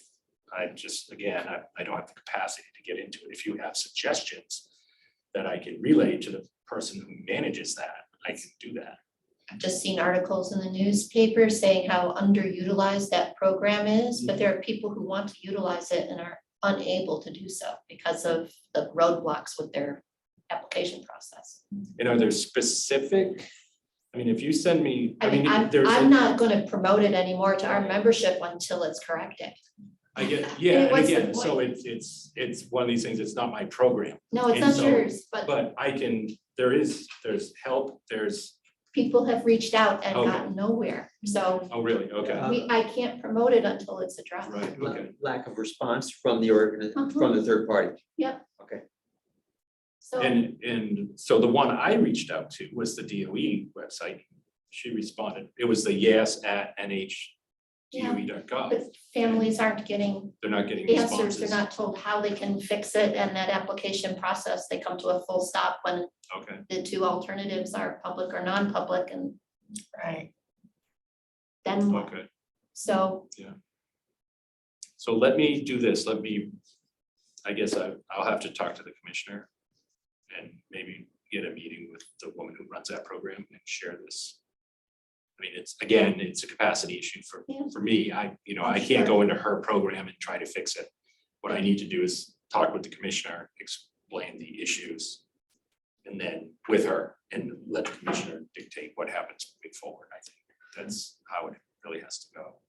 I just, again, I don't have the capacity to get into it. If you have suggestions that I can relay to the person who manages that, I can do that. I've just seen articles in the newspaper saying how underutilized that program is, but there are people who want to utilize it and are unable to do so because of the roadblocks with their application process. And are there specific, I mean, if you send me, I mean, there's. I'm not gonna promote it anymore to our membership until it's corrected. I get, yeah, and what's the again, so point? it's one of these things, it's not my program, No, it's And not so- yours, but but I can, there's help, people have reached out and Okay. gotten nowhere. So oh, really, okay, I can't promote it until it's addressed. right, okay. Lack of response from the from the third party. So And so the one I reached out to was the DOE website. She responded, it was the yes@nhdoe.gov. but families aren't getting They're not getting answers. responses. They're not told how they can fix it, and that application process, they come to a full stop when Okay, the two alternatives are public or non-public, and Right. then what? okay. So So let me do this. I guess I'll have to talk to the commissioner and maybe get a meeting with the woman who runs that program and share this. I mean, it's a capacity issue Yeah. for me. I Oh, can't sure. go into her program and try to fix it. What I need to do is talk with the commissioner, explain the issues. And then with her and let the commissioner dictate what happens moving forward. I think that's how it really has to go.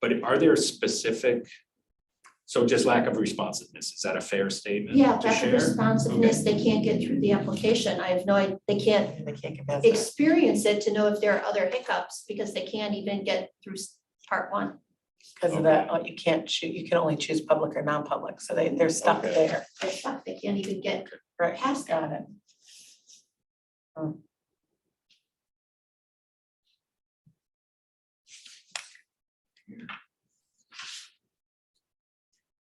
But are there specific, so just lack of responsiveness, is that a fair statement yeah, to lack of share? responsiveness, they can't get through the application. I have no idea, they can't They can't get past that. experience it to know if there are other hiccups, because they can't even get through part one. Because of that, you can't choose, you can only choose public or non-public, so they're stuck Okay. there. They're stuck, they can't even get Right, past that. got it.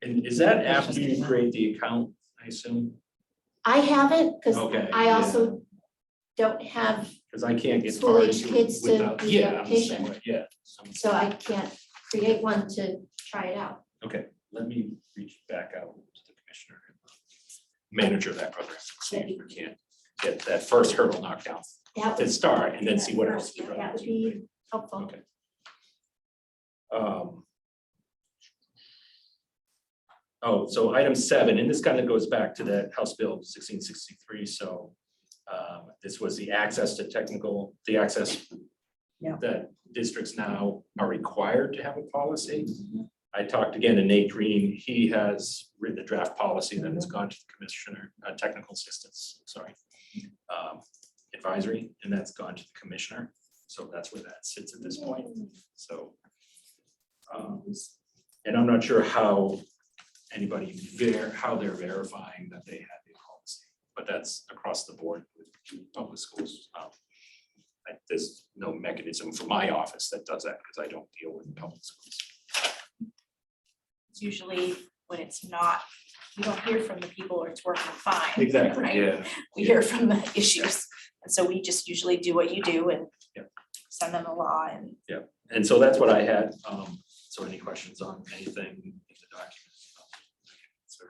And is that after you create the account, I assume? I haven't, because Okay, I yeah. also don't have, Because I can't get School far age into kids it to without, do the yeah, I'm the same application. way, yeah. so I can't create one to try it out. Okay, let me reach back out to the commissioner, manager of that program, see if we can get that first hurdle knocked down That to would, start and then see what else. we that would be helpful. Okay. Oh, so item 7, and this kind of goes back to that House Bill 1663, so this was the access to the access Yeah. that districts now are required to have a policy. I talked again to Nate Green, he has written a draft policy that has gone to the commissioner, technical assistance, sorry, advisory, and that's gone to the commissioner, so that's where that sits at this point, so. And I'm not sure how anybody how they're verifying that they have the policy, but that's across the board with public schools. There's no mechanism for my office that does that because I don't deal with public schools. It's usually when it's not, you don't hear from the people or it's working fine. Exactly, right? yeah. We hear from the issues. And so we just usually do what you do and Yeah. send them the law and And so that's what I had. So any questions on anything in the document?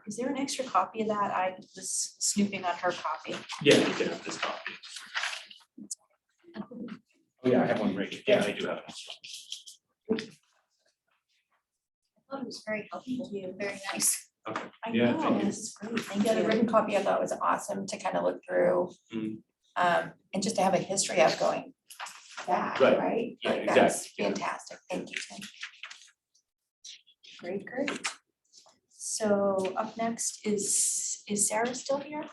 is there an extra copy of that? I was snooping on her copy. Yeah, you can have this copy. Oh, yeah, I have one right here. Yeah, I do have it. I thought it was very helpful, very nice. Okay. I Yeah, know, thank you. this is great. Thank Yeah, the you. written copy I thought was awesome to kind of look through. Mm. And just to have a history of going back, Right. right? Yeah, Like, that's exactly, yeah. fantastic, thank you, Tim. Great, great. So up next is Sarah still here?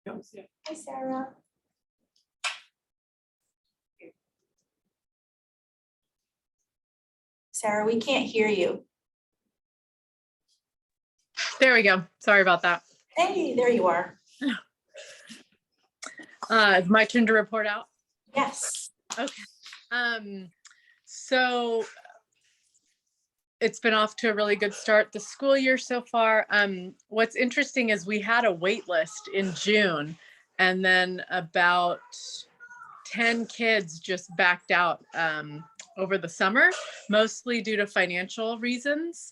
Hi, Sarah. Sarah, we can't hear you. There we go. Sorry about that. Hey, there you are. It's my turn to report out. Yes. Um, So it's been off to a really good start the school year so far. What's interesting is we had a wait list in June, and then about 10 kids just backed out over the summer, mostly due to financial reasons.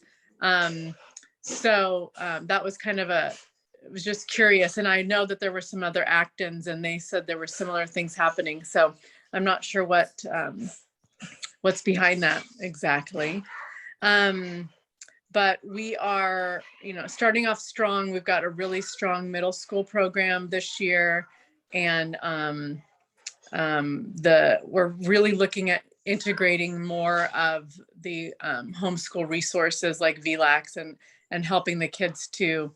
So that was kind of it was just curious. And I know that there were some other act-ins and they said there were similar things happening. So I'm not sure what's behind that exactly. But we are, starting off strong. We've got a really strong middle school program this year. And we're really looking at integrating more of the homeschool resources like VLAX and helping the kids to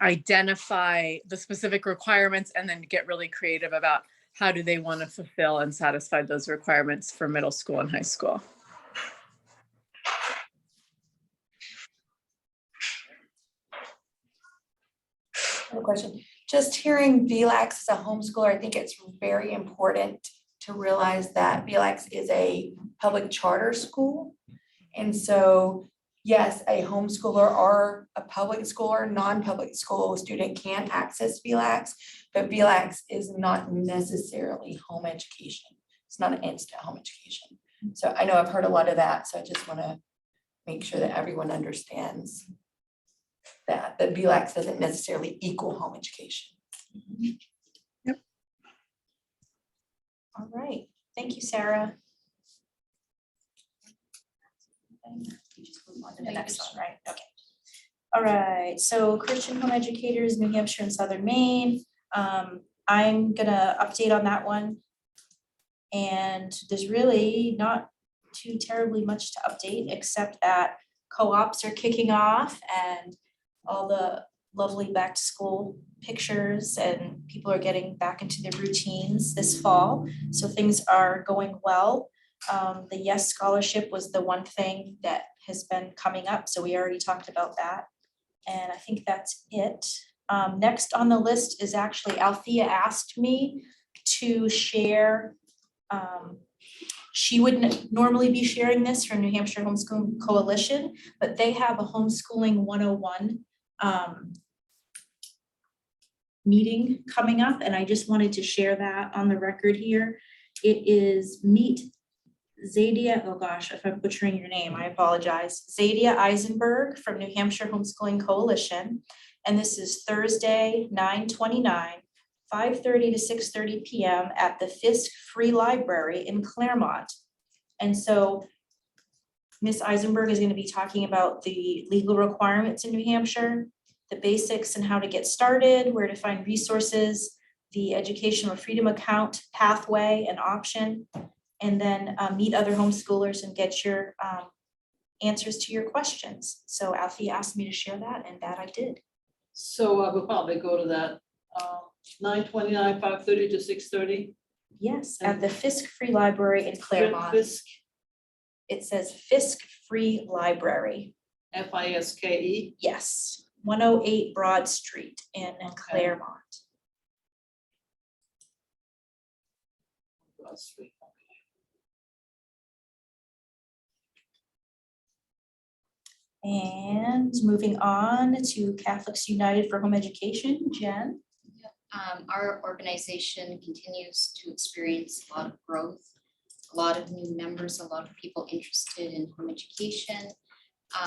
identify the specific requirements and then get really creative about how do they want to fulfill and satisfy those requirements for middle school and high school. I have a question. Just hearing VLAX as a homeschooler, I think it's very important to realize that VLAX is a public charter school. And so, yes, a homeschooler or a public school or non-public school student can access VLAX, but VLAX is not necessarily home education. It's not an instant home education. So I know I've heard a lot of that, so I just want to make sure that everyone understands that VLAX doesn't necessarily equal home education. Yep. All right, thank you, Sarah. You just move on to the next one, right? Okay. All right, so Christian home educators, New Hampshire and Southern Maine. I'm gonna update on that one. And there's really not too terribly much to update, except that co-ops are kicking off and all the lovely back to school pictures and people are getting back into their routines this fall. So things are going well. The YES scholarship was the one thing that has been coming up. So we already talked about that. And I think that's it. Next on the list is actually Althea asked me to share. She wouldn't normally be sharing this from New Hampshire Homeschooling Coalition, but they have a homeschooling 101 meeting coming up, and I just wanted to share that on the record here. It is Meet Zadia, oh gosh, if I'm butchering your name, I apologize. Zadia Eisenberg from New Hampshire Homeschooling Coalition. And this is Thursday, 9/29, 5:30 to 6:30 p.m. at the Fisk Free Library in Claremont. And so Ms. Eisenberg is going to be talking about the legal requirements in New Hampshire, the basics and how to get started, where to find resources, the educational freedom account pathway and option, and then meet other homeschoolers and get your answers to your questions. So Alfie asked me to share that, and that I did. So I will probably go to that 9/29, 5:30 to 6:30. Yes, at the Fisk Free Library in Claremont. Fisk, It says Fisk Free Library. FISKE. Yes, 108 Broad Street in Claremont. And moving on to Catholics United for Home Education, Jen. Our organization continues to experience a lot of growth, a lot of new members, a lot of people interested in home education.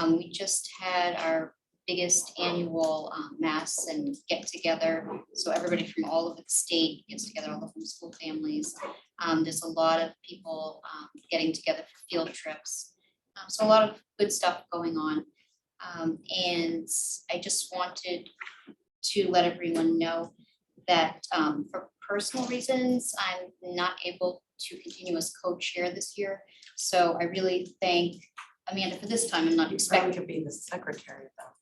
We just had our biggest annual mass and get together. So everybody from all over the state gets together, all the homeschool families. There's a lot of people getting together for field trips. So a lot of good stuff going on. And I just wanted to let everyone know that for personal reasons, I'm not able to continue as co-chair this year. So I really thank Amanda for this time. I'm not You expecting. could be the secretary though.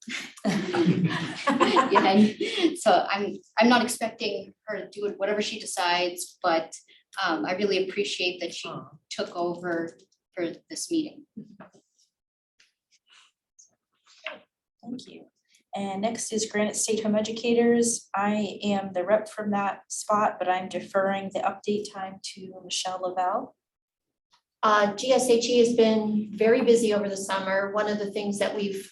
Yeah, so I'm not expecting her to do it, whatever she decides, but I really appreciate that she took over for this meeting. Thank you. And next is Granite State Home Educators. I am the rep from that spot, but I'm deferring the update time to Michelle Lavelle. GSHE has been very busy over the summer. One of the things that we've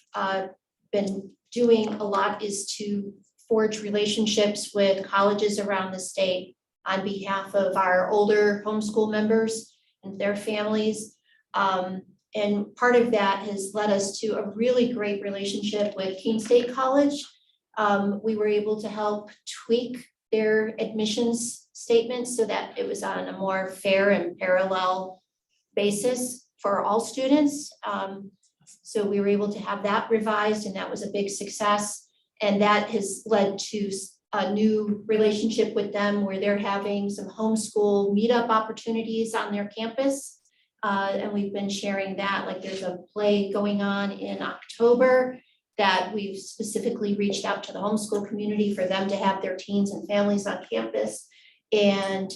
been doing a lot is to forge relationships with colleges around the state on behalf of our older homeschool members and their families. And part of that has led us to a really great relationship with Keene State College. We were able to help tweak their admissions statements so that it was on a more fair and parallel basis for all students. So we were able to have that revised, and that was a big success. And that has led to a new relationship with them where they're having some homeschool meetup opportunities on their campus. And we've been sharing that, like there's a play going on in October that we've specifically reached out to the homeschool community for them to have their teens and families on campus. And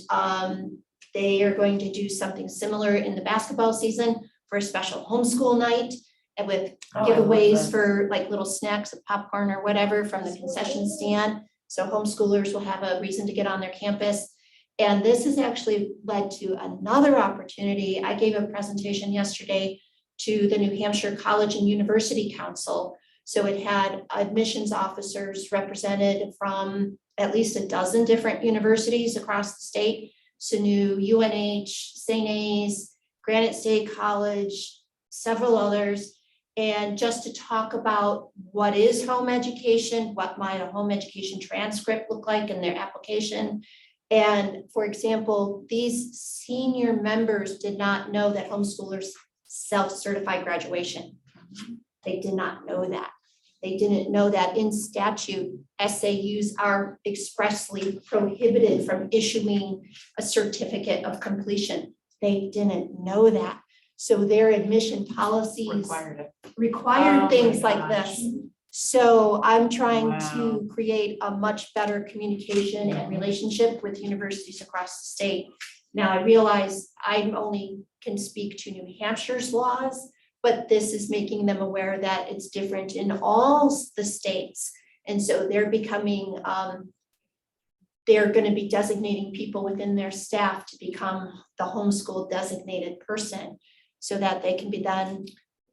they are going to do something similar in the basketball season for a special homeschool night and with giveaways for like little snacks, popcorn or whatever from the concession stand. So homeschoolers will have a reason to get on their campus. And this has actually led to another opportunity. I gave a presentation yesterday to the New Hampshire College and University Council. So it had admissions officers represented from at least a dozen different universities across the state. SUNY, UNH, St. A's, Granite State College, several others. And just to talk about what is home education, what might a home education transcript look like in their application. And for example, these senior members did not know that homeschoolers self-certify graduation. They did not know that. They didn't know that in statute, SAUs are expressly prohibited from issuing a certificate of completion. They didn't know that. So their admission policies required things like this. So I'm trying to create a much better communication and relationship with universities across the state. Now I realize I only can speak to New Hampshire's laws, but this is making them aware that it's different in all the states. And so they're becoming, they're going to be designating people within their staff to become the homeschool designated person so that they can be then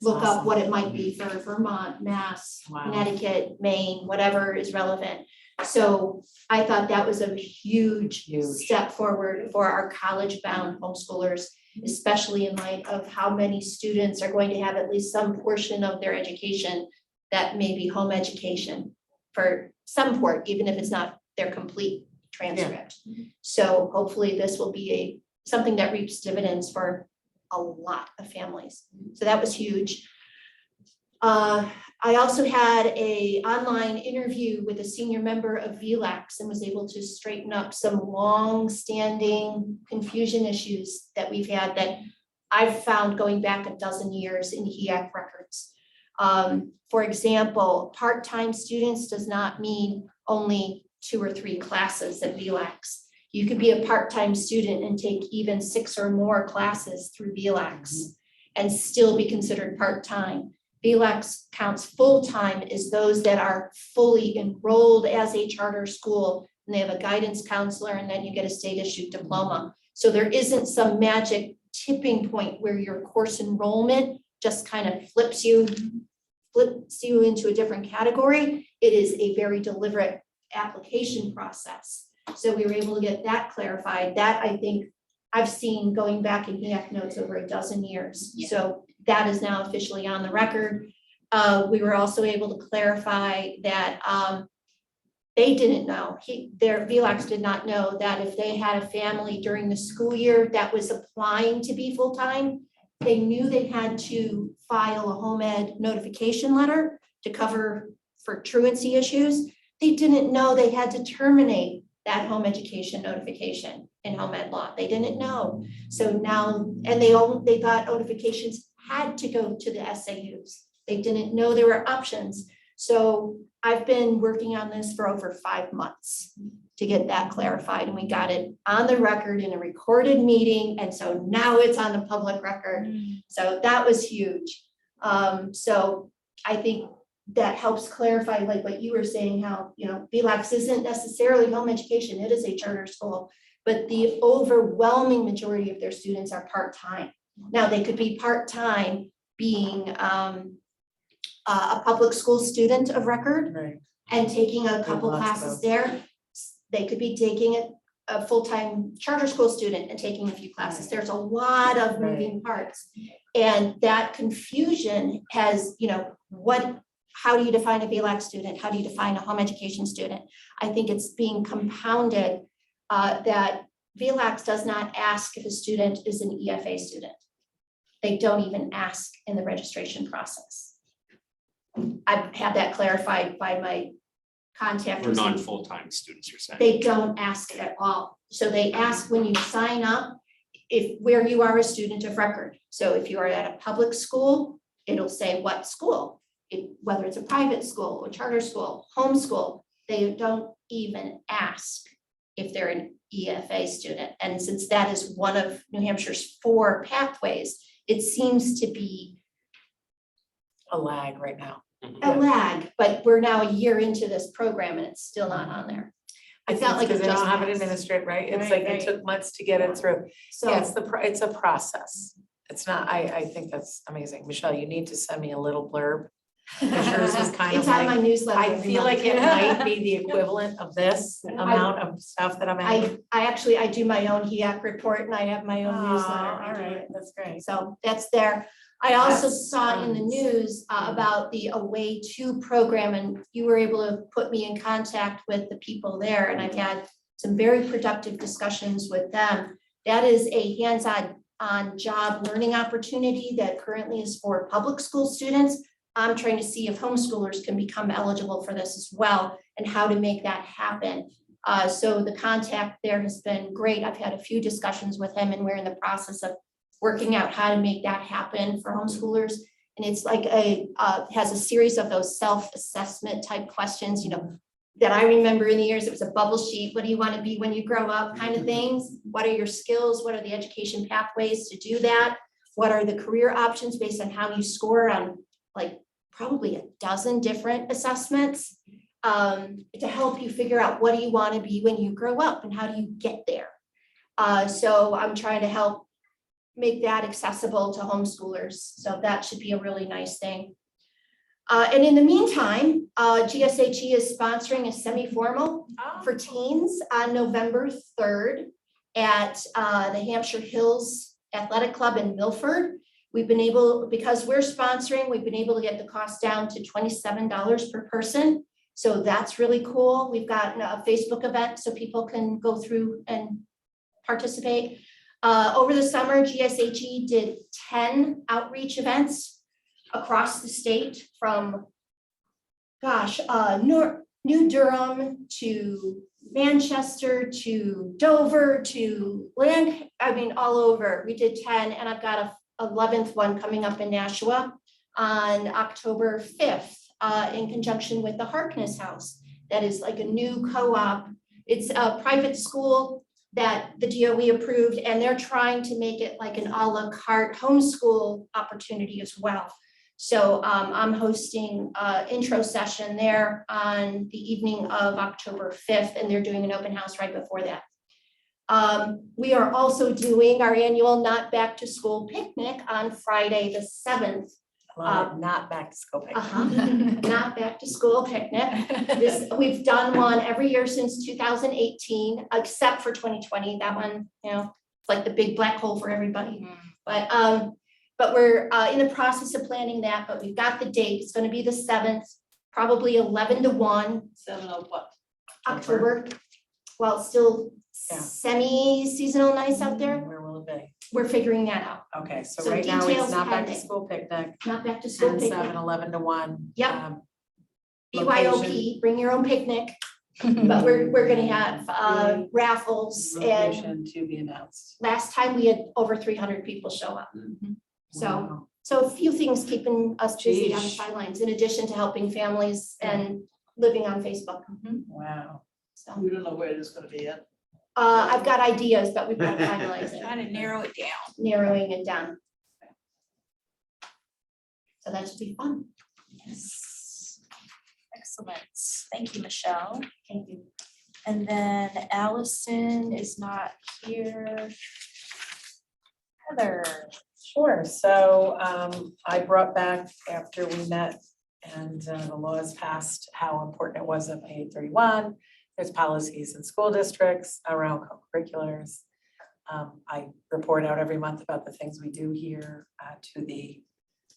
look up what it might be for Vermont, Mass, Connecticut, Maine, whatever is relevant. So I thought that was a huge step forward for our college-bound homeschoolers, especially in light of how many students are going to have at least some portion of their education that may be home education for some port, even if it's not their complete transcript. So hopefully this will be something that reaps dividends for a lot of families. So that was huge. I also had an online interview with a senior member of VLAX and was able to straighten up some long-standing confusion issues that we've had that I've found going back a dozen years in HEAC records. For example, part-time students does not mean only 2 or 3 classes at VLAX. You could be a part-time student and take even 6 or more classes through VLAX and still be considered part-time. VLAX counts full-time as those that are fully enrolled as a charter school and they have a guidance counselor and then you get a state issued diploma. So there isn't some magic tipping point where your course enrollment just kind of flips you into a different category. It is a very deliberate application process. So we were able to get that clarified. That I think I've seen going back in HEAC notes over a dozen years. Yeah. So that is now officially on the record. We were also able to clarify that they didn't know, their VLAX did not know that if they had a family during the school year that was applying to be full-time, they knew they had to file a home ed notification letter to cover for truancy issues. They didn't know they had to terminate that home education notification in home ed law. They didn't know. So now, and they thought notifications had to go to the SAUs. They didn't know there were options. So I've been working on this for over 5 months to get that clarified, and we got it on the record in a recorded meeting. And so now it's on the public record. So that was huge. So I think that helps clarify, like what you were saying, how, you know, VLAX isn't necessarily home education, it is a charter school, but the overwhelming majority of their students are part-time. Now, they could be part-time, being a public school student of record Right. and taking a couple lots of classes those. there. They could be taking a full-time charter school student and taking a few classes. There's a lot of moving parts. And that confusion has, how do you define a VLAC student? How do you define a home education student? I think it's being compounded that VLAX does not ask if a student is an EFA student. They don't even ask in the registration process. I've had that clarified by my contact. For non-full-time students, you're saying? They don't ask at all. So they ask when you sign up, where you are a student of record. So if you are at a public school, it'll say what school, whether it's a private school, a charter school, homeschool, they don't even ask if they're an EFA student. And since that is one of New Hampshire's 4 pathways, it seems to be A lag right now. a lag, but we're now a year into this program and it's still not on there. I It's think not like because it they don't just have it passed. administered, right? It's Right, like right. it took months to get it through. So. Yeah, it's a process. It's not, I think that's amazing. Michelle, you need to send me a little blurb. Yours is kind of It's on my like, newsletter. I every feel month. like it might be the equivalent of this amount of stuff that I'm adding. I do my own HEAC report and I have my own newsletter. I All do right, it. that's great. So that's there. I also That saw in the sounds- news about the Away To program, and you were able to put me in contact with the people there, and I've had some very productive discussions with them. That is a hands-on job learning opportunity that currently is for public school students. I'm trying to see if homeschoolers can become eligible for this as well and how to make that happen. So the contact there has been great. I've had a few discussions with him and we're in the process of working out how to make that happen for homeschoolers. And it's like has a series of those self-assessment type questions, that I remember in the years, it was a bubble sheet. What do you want to be when you grow up kind of things? What are your skills? What are the education pathways to do that? What are the career options based on how you score on probably a dozen different assessments to help you figure out what do you want to be when you grow up and how do you get there. So I'm trying to help make that accessible to homeschoolers. So that should be a really nice thing. And in the meantime, GSHE is sponsoring a semi-formal for teens on November 3rd at the Hampshire Hills Athletic Club in Milford. We've been able, because we're sponsoring, we've been able to get the cost down to $27 per person. So that's really cool. We've got a Facebook event so people can go through and participate. Over the summer, GSHE did 10 outreach events across the state from, New Durham to Manchester to Dover to all over. We did 10 and I've got a 11th one coming up in Nashua on October 5th in conjunction with the Harkness House. That is like a new co-op. It's a private school that the DOE approved and they're trying to make it like an a la carte homeschool opportunity as well. So I'm hosting an intro session there on the evening of October 5th and they're doing an open house right before that. We are also doing our annual Not Back to School picnic on Friday, the 7th. Not back to school. Not Back to School picnic. We've done one every year since 2018, except for 2020. That one, it's like the big black hole for everybody. But we're in the process of planning that, but we've got the date. It's going to be the 7th, probably 11 to 1. 7 of what? October. Well, it's still Yeah. semi-seasonal nice out there. Where will it be? We're figuring that out. Okay, so So right now details it's not back to pending. school picnic, Not Back to School 10, picnic. 7, 11 to 1. Yep. Location. BYOP, bring your own picnic. But we're gonna have raffles and Location to be announced. last time we had over 300 people show up. So Wow. a few things keeping us busy on the Sheesh. sidelines in addition to helping families and living on Facebook. Wow. So We don't know where it is gonna be yet. I've got ideas, but we've got to finalize it. Trying to narrow it down. Narrowing it down. So that should be fun. Yes. Excellent. Thank you, Michelle. Thank you. And then Allison is not here. Heather, Sure, so I brought back after we met and the laws passed, how important it was of 831. There's policies in school districts around co-curriculars. I report out every month about the things we do here to the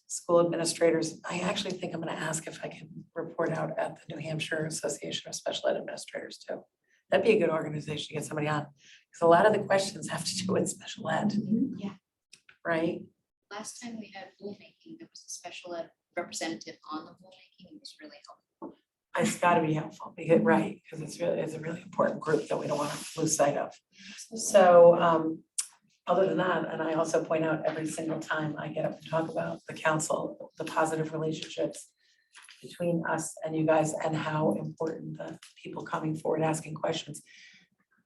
school administrators. I actually think I'm gonna ask if I can report out at the New Hampshire Association of Special Ed Administrators too. That'd be a good organization to get somebody on, because a lot of the questions have to do with special ed. Yeah. Right? Last time we had rulemaking, there was a special ed representative on the rulemaking. It was really helpful. It's gotta be helpful, because, right, because it's a really important group that we don't want to lose sight of. So, other than that, and I also point out every single time I get up and talk about the council, the positive relationships between us and you guys, and how important the people coming forward asking questions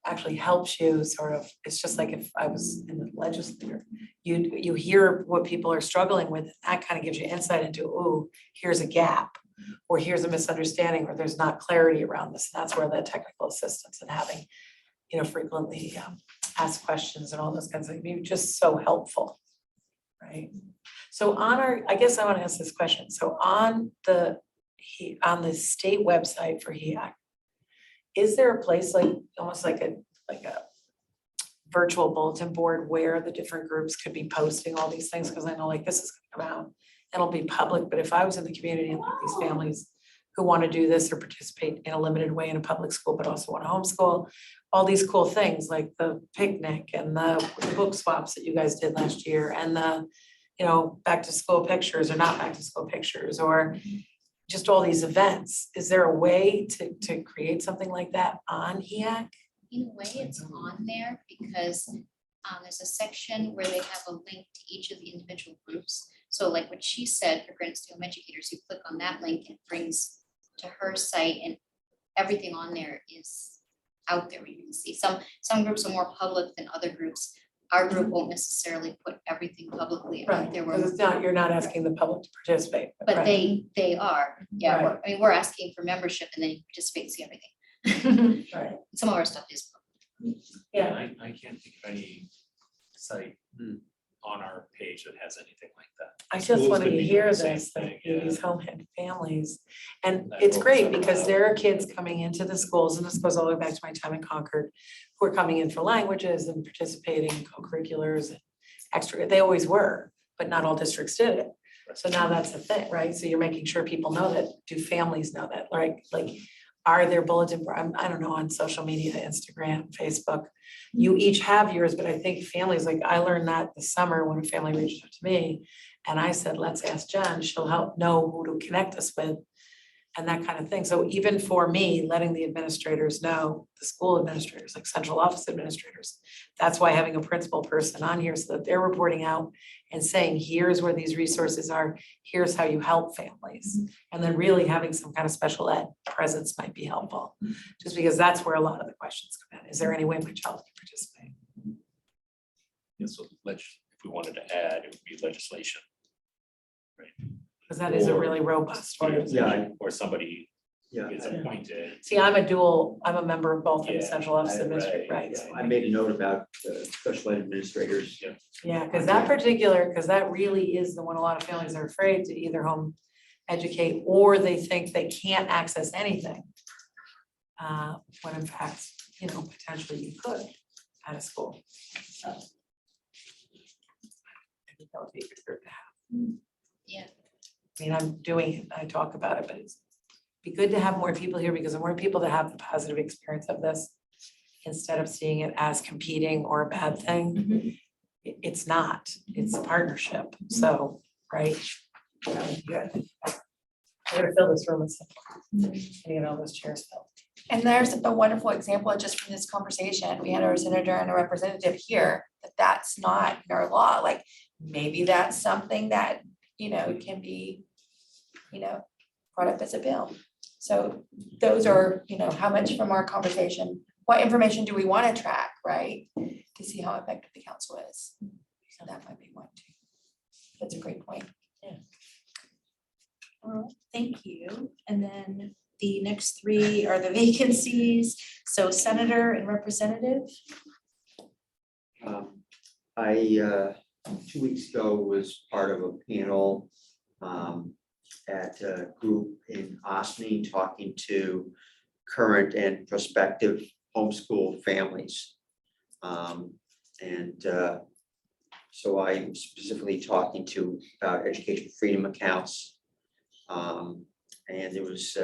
actually helps you sort of, it's just like if I was in the legislature, you hear what people are struggling with, that kind of gives you insight into, oh, here's a gap, or here's a misunderstanding, or there's not clarity around this. And that's where the technical assistance and having, frequently ask questions and all those kinds of things, be just so helpful, right? So I guess I want to ask this question. So on the state website for HEAC, is there a place like, almost like a virtual bulletin board where the different groups could be posting all these things? Because I know like this is gonna come out and it'll be public, but if I was in the community and like these families who want to do this or participate in a limited way in a public school, but also want to homeschool, all these cool things like the picnic and the book swaps that you guys did last year, and the, back to school pictures or not back to school pictures, or just all these events. Is there a way to create something like that on HEAC? In a way, it's on there because there's a section where they have a link to each of the individual groups. So like what she said for Granite State Home Educators, you click on that link, it brings to her site, and everything on there is out there. You can see some groups are more public than other groups. Our group won't necessarily put everything publicly out Right, there. because it's not, you're not asking the public to participate. But right. they are, yeah, Right. we're asking for membership and then you participate and see everything. Right. Some of our stuff is public. Yeah, I can't think of any site on our page that has anything like that. I just Schools wanted could to be hear doing the same this, thing, like yeah. these homestead families. And That it's will great settle because out. there are kids coming into the schools, and this goes all the way back to my time in Concord, who are coming in for languages and participating in co-curriculars and extra, they always were, but not all districts did it. So now that's the thing, right? So you're making sure people know that. Do families know that? Like, are there bulletin, I don't know, on social media, Instagram, Facebook, you each have yours, but I think families, like I learned that this summer when a family reached out to me and I said, let's ask Jen, she'll help know who to connect us with and that kind of thing. So even for me, letting the administrators know, the school administrators, like central office administrators, that's why having a principal person on here so that they're reporting out and saying, here's where these resources are, here's how you help families. And then really having some kind of special ed presence might be helpful, just because that's where a lot of the questions come in. Is there any way my child can participate? Yeah, so if we wanted to add, it would be legislation. Because that is a really robust one. Or somebody Yeah. is appointed. See, I'm a member of both in the Yeah, central office right, administrator, right? Yeah, I made a note about the special ed administrators. Yeah, because that really is the one a lot of families are afraid to either home educate or they think they can't access anything. When in fact, potentially you could at a school. So, I think that would be a good group to have. Yeah. I mean, I'm doing it, I talk about it, but it's be good to have more people here because the more people that have the positive experience of this, instead of seeing it as competing or a bad thing, it's not, it's a partnership. So, right? That would be good. I'm gonna fill this room with some, get all those chairs filled. And there's a wonderful example just from this conversation. We had our senator and a representative here, that's not in our law. Like, maybe that's something that, can be, brought up as a bill. So those are, how much from our conversation, what information do we want to track, right? To see how effective the council is. So that might be one too. That's a great point. All right, thank you. And then the next three are the vacancies. So senator and representative. I 2 weeks ago was part of a panel at a group in Ospey talking to current and prospective homeschool families. So I'm specifically talking to about education freedom accounts. And there was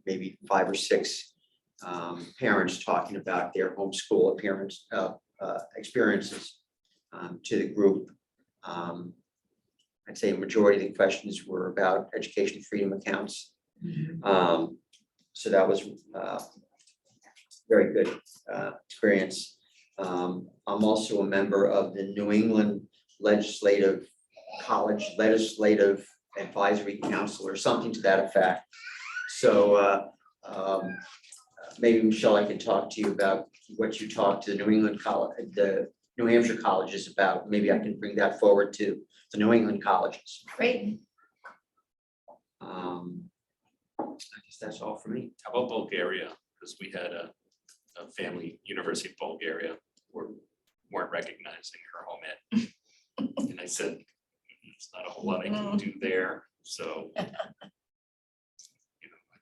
maybe 5 or 6 parents talking about their homeschool experiences to the group. I'd say a majority of the questions were about education freedom accounts. So that was very good experience. I'm also a member of the New England Legislative Advisory Council or something to that effect. So maybe Michelle, I can talk to you about what you talked to the New Hampshire colleges about. Maybe I can bring that forward to the New England colleges. Great. I guess that's all for me. How about Bulgaria? Because we had a family, University of Bulgaria, weren't recognizing her home ed. And I said, it's not a whole lot I can do there, so. I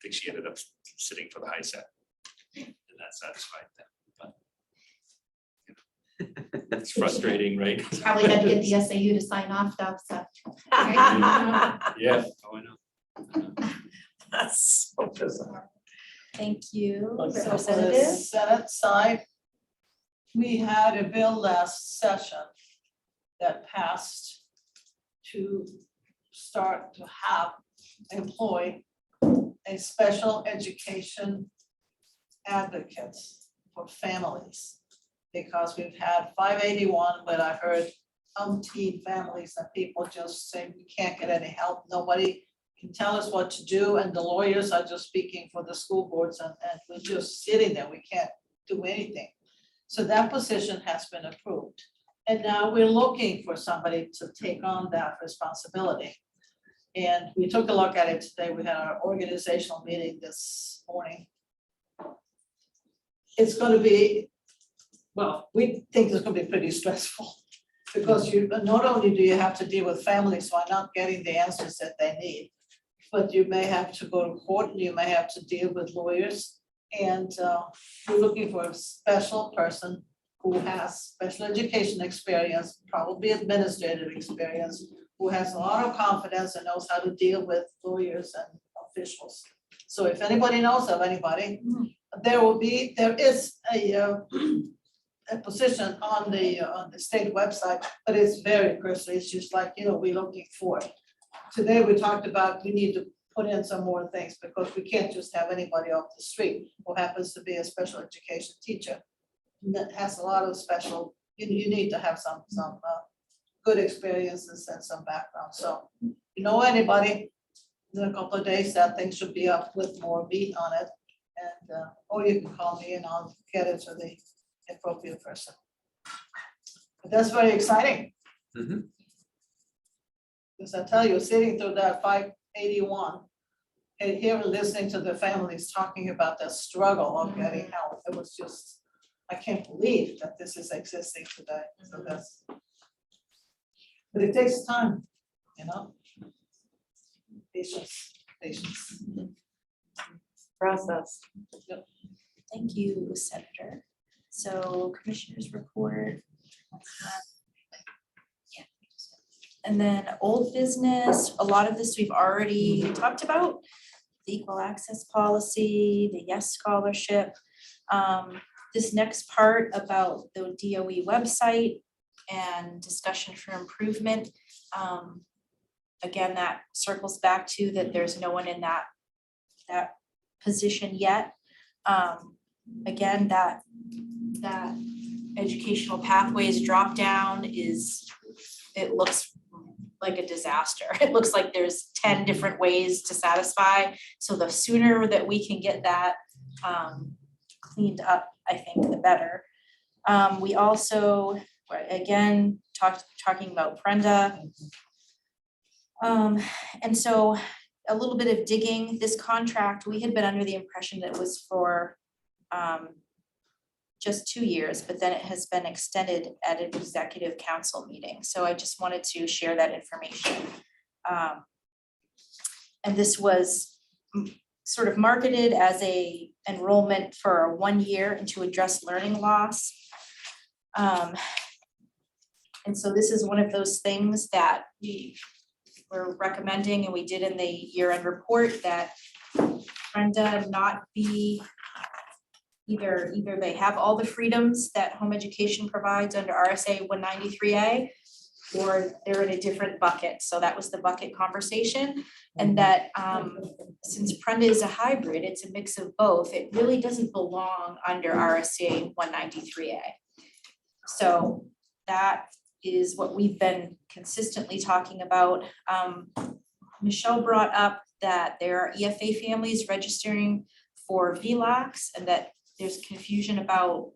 think she ended up sitting for the high set. And that satisfied them, but. It's frustrating, right? Probably had to get the SAU to sign off though, so. Yeah, oh, I know. That's so bizarre. Thank you, So for the Representative. Senate side, we had a bill last session that passed to start to have employ a special education advocate for families. Because we've had 581, but I heard umpteen families and people just say, we can't get any help, nobody can tell us what to do, and the lawyers are just speaking for the school boards, and we're just sitting there, we can't do anything. So that position has been approved. And now we're looking for somebody to take on that responsibility. And we took a look at it today, we had our organizational meeting this morning. It's gonna be, well, we think it's gonna be pretty stressful. Because you, not only do you have to deal with families who are not getting the answers that they need, but you may have to go to court and you may have to deal with lawyers. And we're looking for a special person who has special education experience, probably administrative experience, who has a lot of confidence and knows how to deal with lawyers and officials. So if anybody knows of anybody, there is a position on the state website, but it's very cursory. It's just like, we're looking for it. Today, we talked about, we need to put in some more things because we can't just have anybody off the street who happens to be a special education teacher. That has a lot of special, you need to have some good experiences and some background. So, anybody, in a couple of days, that thing should be up with more meat on it. And, or you can call me and I'll get it to the appropriate person. But that's very exciting. Mhm. Because I tell you, sitting through that 581 and here listening to the families talking about the struggle of getting help, it was just, I can't believe that this is existing today. So that's, but it takes time, patience. Process. Thank you, Senator. So Commissioners report. Yeah. And then old business, a lot of this we've already talked about. The equal access policy, the YES scholarship. This next part about the DOE website and discussion for improvement. Again, that circles back to that there's no one in that position yet. Again, that educational pathways drop down it looks like a disaster. It looks like there's 10 different ways to satisfy. So the sooner that we can get that cleaned up, I think the better. We also, again, talking about Brenda. And so a little bit of digging, this contract, we had been under the impression that it was for just 2 years, but then it has been extended at an executive council meeting. So I just wanted to share that information. And this was sort of marketed as a enrollment for 1 year and to address learning loss. And so this is one of those things that we were recommending, and we did in the year-end report, that Brenda not be either they have all the freedoms that home education provides under RSA 193A, or they're in a different bucket. So that was the bucket conversation. And that since Prenda is a hybrid, it's a mix of both, it really doesn't belong under RSA 193A. So that is what we've been consistently talking about. Michelle brought up that there are EFA families registering for VLACs, and that there's confusion about,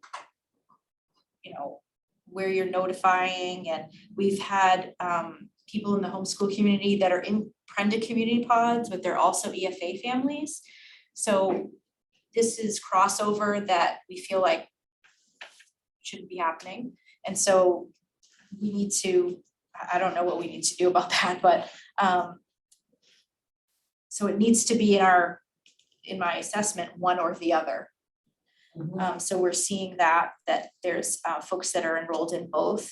where you're notifying, and we've had people in the homeschool community that are in Prenda community pods, but they're also EFA families. So this is crossover that we feel like shouldn't be happening. And so we need to, I don't know what we need to do about that, but so it needs to be in my assessment, one or the other. So we're seeing that there's folks that are enrolled in both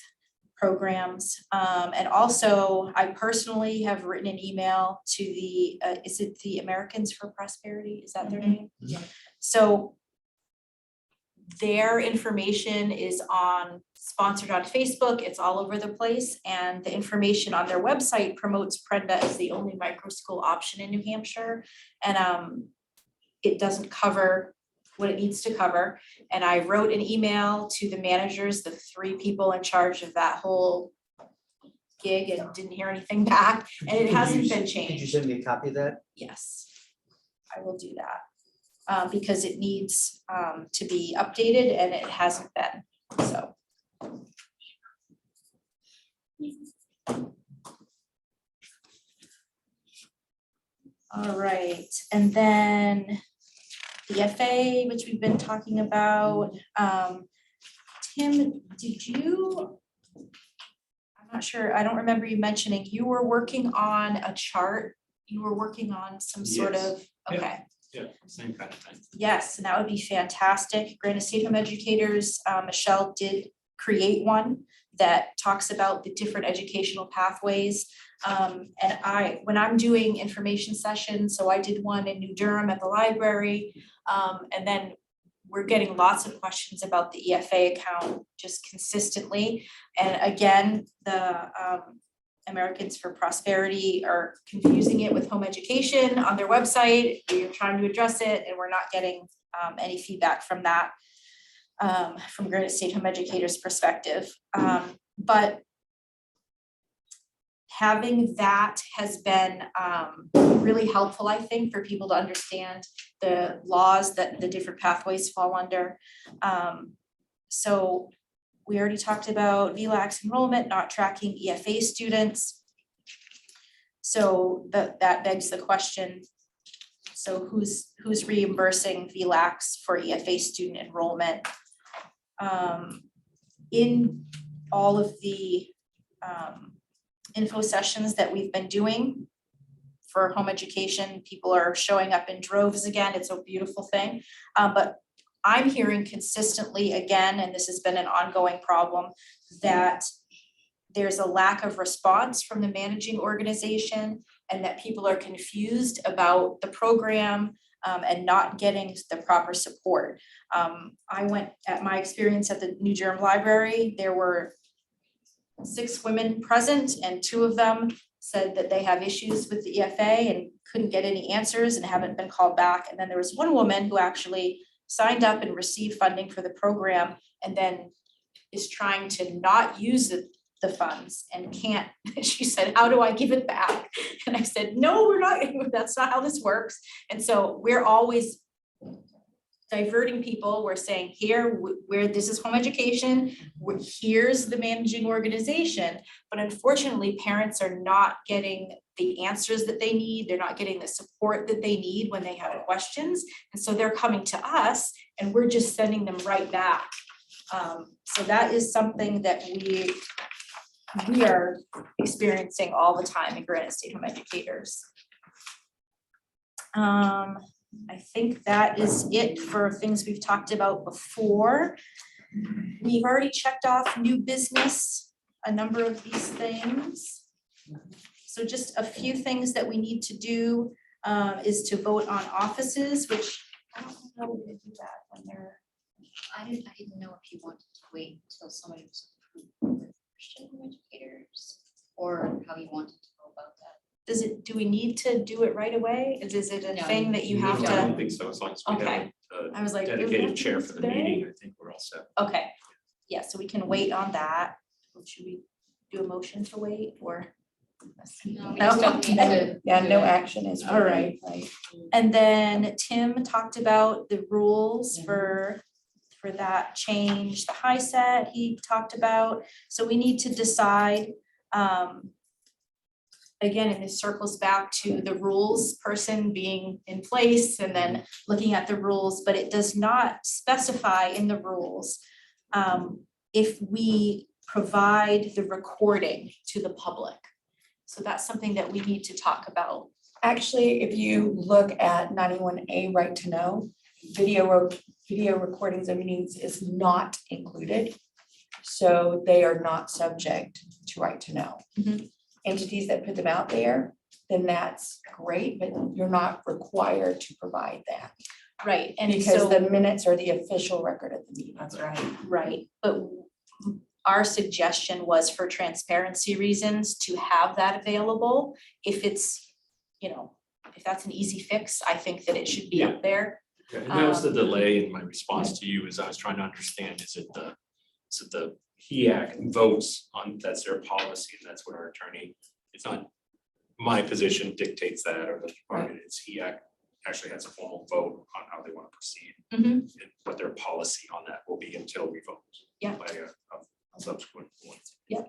programs. And also, I personally have written an email to the, is it the Americans for Prosperity? Is that their name? Yeah. So their information is sponsored on Facebook, it's all over the place, and the information on their website promotes Prenda as the only micro school option in New Hampshire. And it doesn't cover what it needs to cover. And I wrote an email to the managers, the 3 people in charge of that whole gig, and didn't hear anything back, and it hasn't been changed. Could you send me a copy of that? Yes, I will do that, because it needs to be updated, and it hasn't been, so. All right, and then the FA, which we've been talking about. Tim, did you, I'm not sure, I don't remember you mentioning, you were working on a chart, you were working on some sort Yes. of, okay. Yeah, same kind of thing. Yes, and that would be fantastic. Granite State Home Educators, Michelle did create one that talks about the different educational pathways. And when I'm doing information sessions, so I did one in New Durham at the library. And then we're getting lots of questions about the EFA account just consistently. And again, the Americans for Prosperity are confusing it with home education on their website. We're trying to address it, and we're not getting any feedback from that, from Granite State Home Educators' perspective. But having that has been really helpful, I think, for people to understand the laws that the different pathways fall under. So we already talked about VLACs enrollment, not tracking EFA students. So that begs the question, so who's reimbursing VLACs for EFA student enrollment? In all of the info sessions that we've been doing for home education, people are showing up in droves again. It's a beautiful thing. But I'm hearing consistently again, and this has been an ongoing problem, that there's a lack of response from the managing organization, and that people are confused about the program and not getting the proper support. I went, at my experience at the New Durham Library, there were 6 women present, and 2 of them said that they have issues with the EFA and couldn't get any answers and haven't been called back. And then there was 1 woman who actually signed up and received funding for the program, and then is trying to not use the funds and can't. She said, how do I give it back? And I said, no, we're not, that's not how this works. And so we're always diverting people. We're saying here, where this is home education, here's the managing organization. But unfortunately, parents are not getting the answers that they need. They're not getting the support that they need when they have questions. And so they're coming to us, and we're just sending them right back. So that is something that we are experiencing all the time in Granite State Home Educators. I think that is it for things we've talked about before. We've already checked off new business, a number of these things. So just a few things that we need to do is to vote on offices, which I don't know how we're gonna do that when they're. I didn't know if you wanted to wait until somebody was approved for Christian educators, or how you wanted to go about that. Do we need to do it right away? Is it a No, thing that you have I to? don't think so, as long as we have Okay. a I was like. do we have dedicated to chair do for the this today? meeting, I think we're all set. Okay, yeah, so we can wait on that. Should we do a motion to wait or? No, we No? just don't need to. Yeah, do no it. action is. All right. Right. And then Tim talked about the rules for that change, the high set he talked about. So we need to decide, again, and this circles back to the rules person being in place and then looking at the rules, but it does not specify in the rules if we provide the recording to the public. So that's something that we need to talk about. Actually, if you look at 91A right to know, video recordings of meetings is not included. So they are not subject to right to know. Mhm. Entities that put them out there, then that's great, but you're not required to provide that. Right, and Because so, the minutes are the official record of the meeting. That's right. right, but our suggestion was for transparency reasons to have that available. If it's, if that's an easy fix, I think that it should be up there. Yeah, and that was the delay in my response to you, is I was trying to understand, is it the HEAC votes on, that's their policy, and that's what our attorney, it's not my position dictates that, or the department, it's HEAC actually has a formal vote on how they want to proceed. Mhm. And what their policy on that will be until we vote. Yeah. By a subsequent point. Yeah.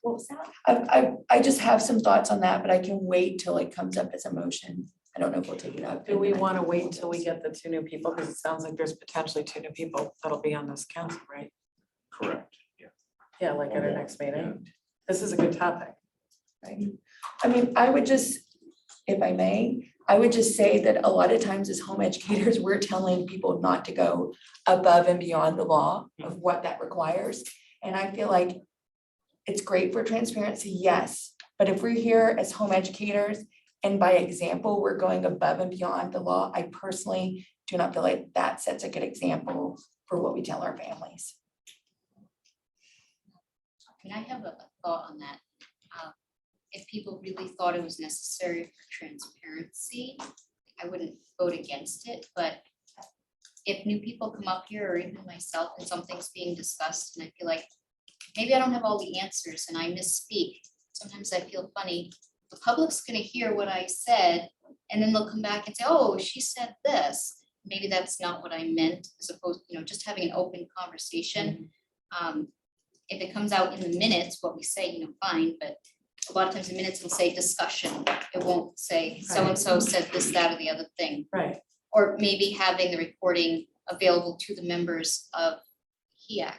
What was that? I just have some thoughts on that, but I can wait till it comes up as a motion. I don't know if we'll take it up. Do we want to wait until we get the two new people? Because it sounds like there's potentially two new people that'll be on this council, right? Correct, yeah. Yeah, like at our next meeting. This is a good topic. Right. I mean, I would just, if I may, I would just say that a lot of times as home educators, we're telling people not to go above and beyond the law of what that requires. And I feel like it's great for transparency, yes, but if we're here as home educators and by example, we're going above and beyond the law, I personally do not feel like that sets a good example for what we tell our families. Can I have a thought on that? If people really thought it was necessary for transparency, I wouldn't vote against it, but if new people come up here, or even myself, and something's being discussed, and I feel like maybe I don't have all the answers and I misspeak, sometimes I feel funny, the public's gonna hear what I said, and then they'll come back and say, oh, she said this. Maybe that's not what I meant, as opposed, just having an open conversation. If it comes out in the minutes, what we say, fine, but a lot of times the minutes will say discussion. It won't say so-and-so said this, that, or the other thing. Right. Or maybe having the recording available to the members of HEAC.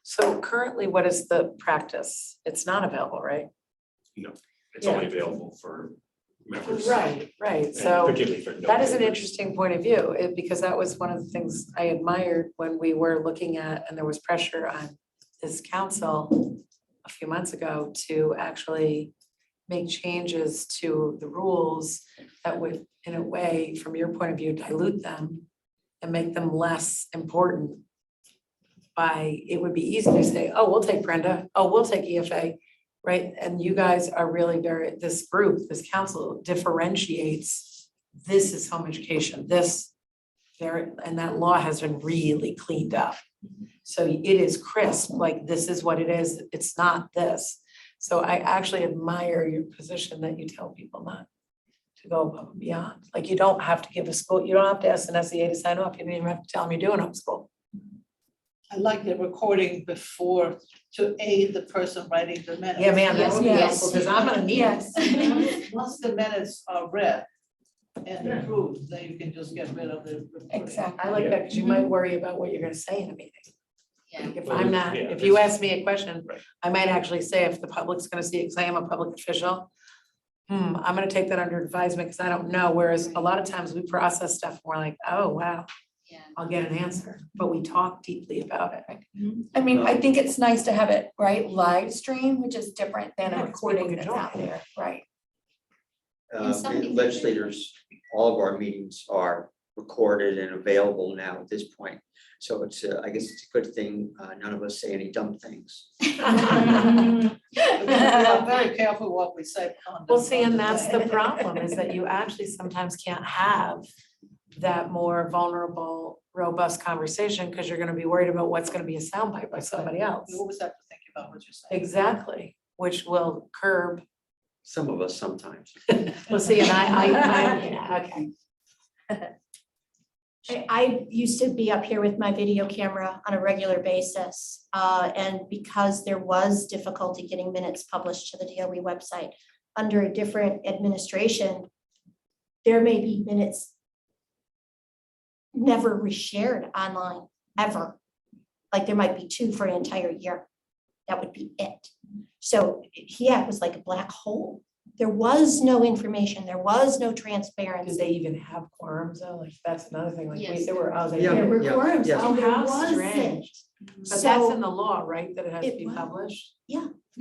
So currently, what is the practice? It's not available, right? It's only available for members. Right, and so particularly for no that is an members. interesting point of view, because that was one of the things I admired when we were looking at, and there was pressure on this council a few months ago to actually make changes to the rules that would, in a way, from your point of view, dilute them and make them less important. It would be easy to say, oh, we'll take Brenda, oh, we'll take EFA, right? And you guys are really this group, this council differentiates, this is home education, and that law has been really cleaned up. So it is crisp, like this is what it is, it's not this. So I actually admire your position that you tell people not to go above and beyond. Like you don't have to give a school, you don't have to ask an SEA to sign off, you don't even have to tell them you're doing homeschool. I like the recording before to aid the person writing the minutes. Yeah, man, that would be Yes. helpful, because I'm gonna need it. Yes. Once the minutes are read, and improve, then you can just get rid of the reporting. Exactly. I like that, because you might worry about what you're gonna say in a meeting. Yeah. Like if Well, I'm not, yeah, if you that's- ask me a question, Right. I might actually say, if the public's gonna see it, because I am a public official, I'm gonna take that under advisement, because I don't know, whereas a lot of times we process stuff, and we're like, oh, wow, Yeah. I'll get an answer, but we talk deeply about it. I mean, I think it's nice to have it, right, live stream, which is different than Yeah, a 'cause people recording can that's join. out there, right? And something- Legislators, all of our meetings are recorded and available now at this point. So it's, I guess it's a good thing, none of us say any dumb things. We are very careful what we say. on Well, the- see, on and that's the thing. problem, is that you actually sometimes can't have that more vulnerable, robust conversation, because you're gonna be worried about what's gonna be a soundbite by somebody else. You always have to think about what you're saying. Exactly, which will curb, Some of us sometimes. well, see, and I, okay. I used to be up here with my video camera on a regular basis. And because there was difficulty getting minutes published to the DOE website under a different administration, there may be minutes never reshared online, ever. Like there might be 2 for an entire year. That would be it. So HEAC was like a black hole. There was no information, there was no Do transparency. they even have quorums though? Like, that's another thing, like, Yes. there were, oh, they Yeah. There did. were quorums, yeah. and there Oh, how wasn't. strange. But that's So, in the law, right, that it has to It be was. published?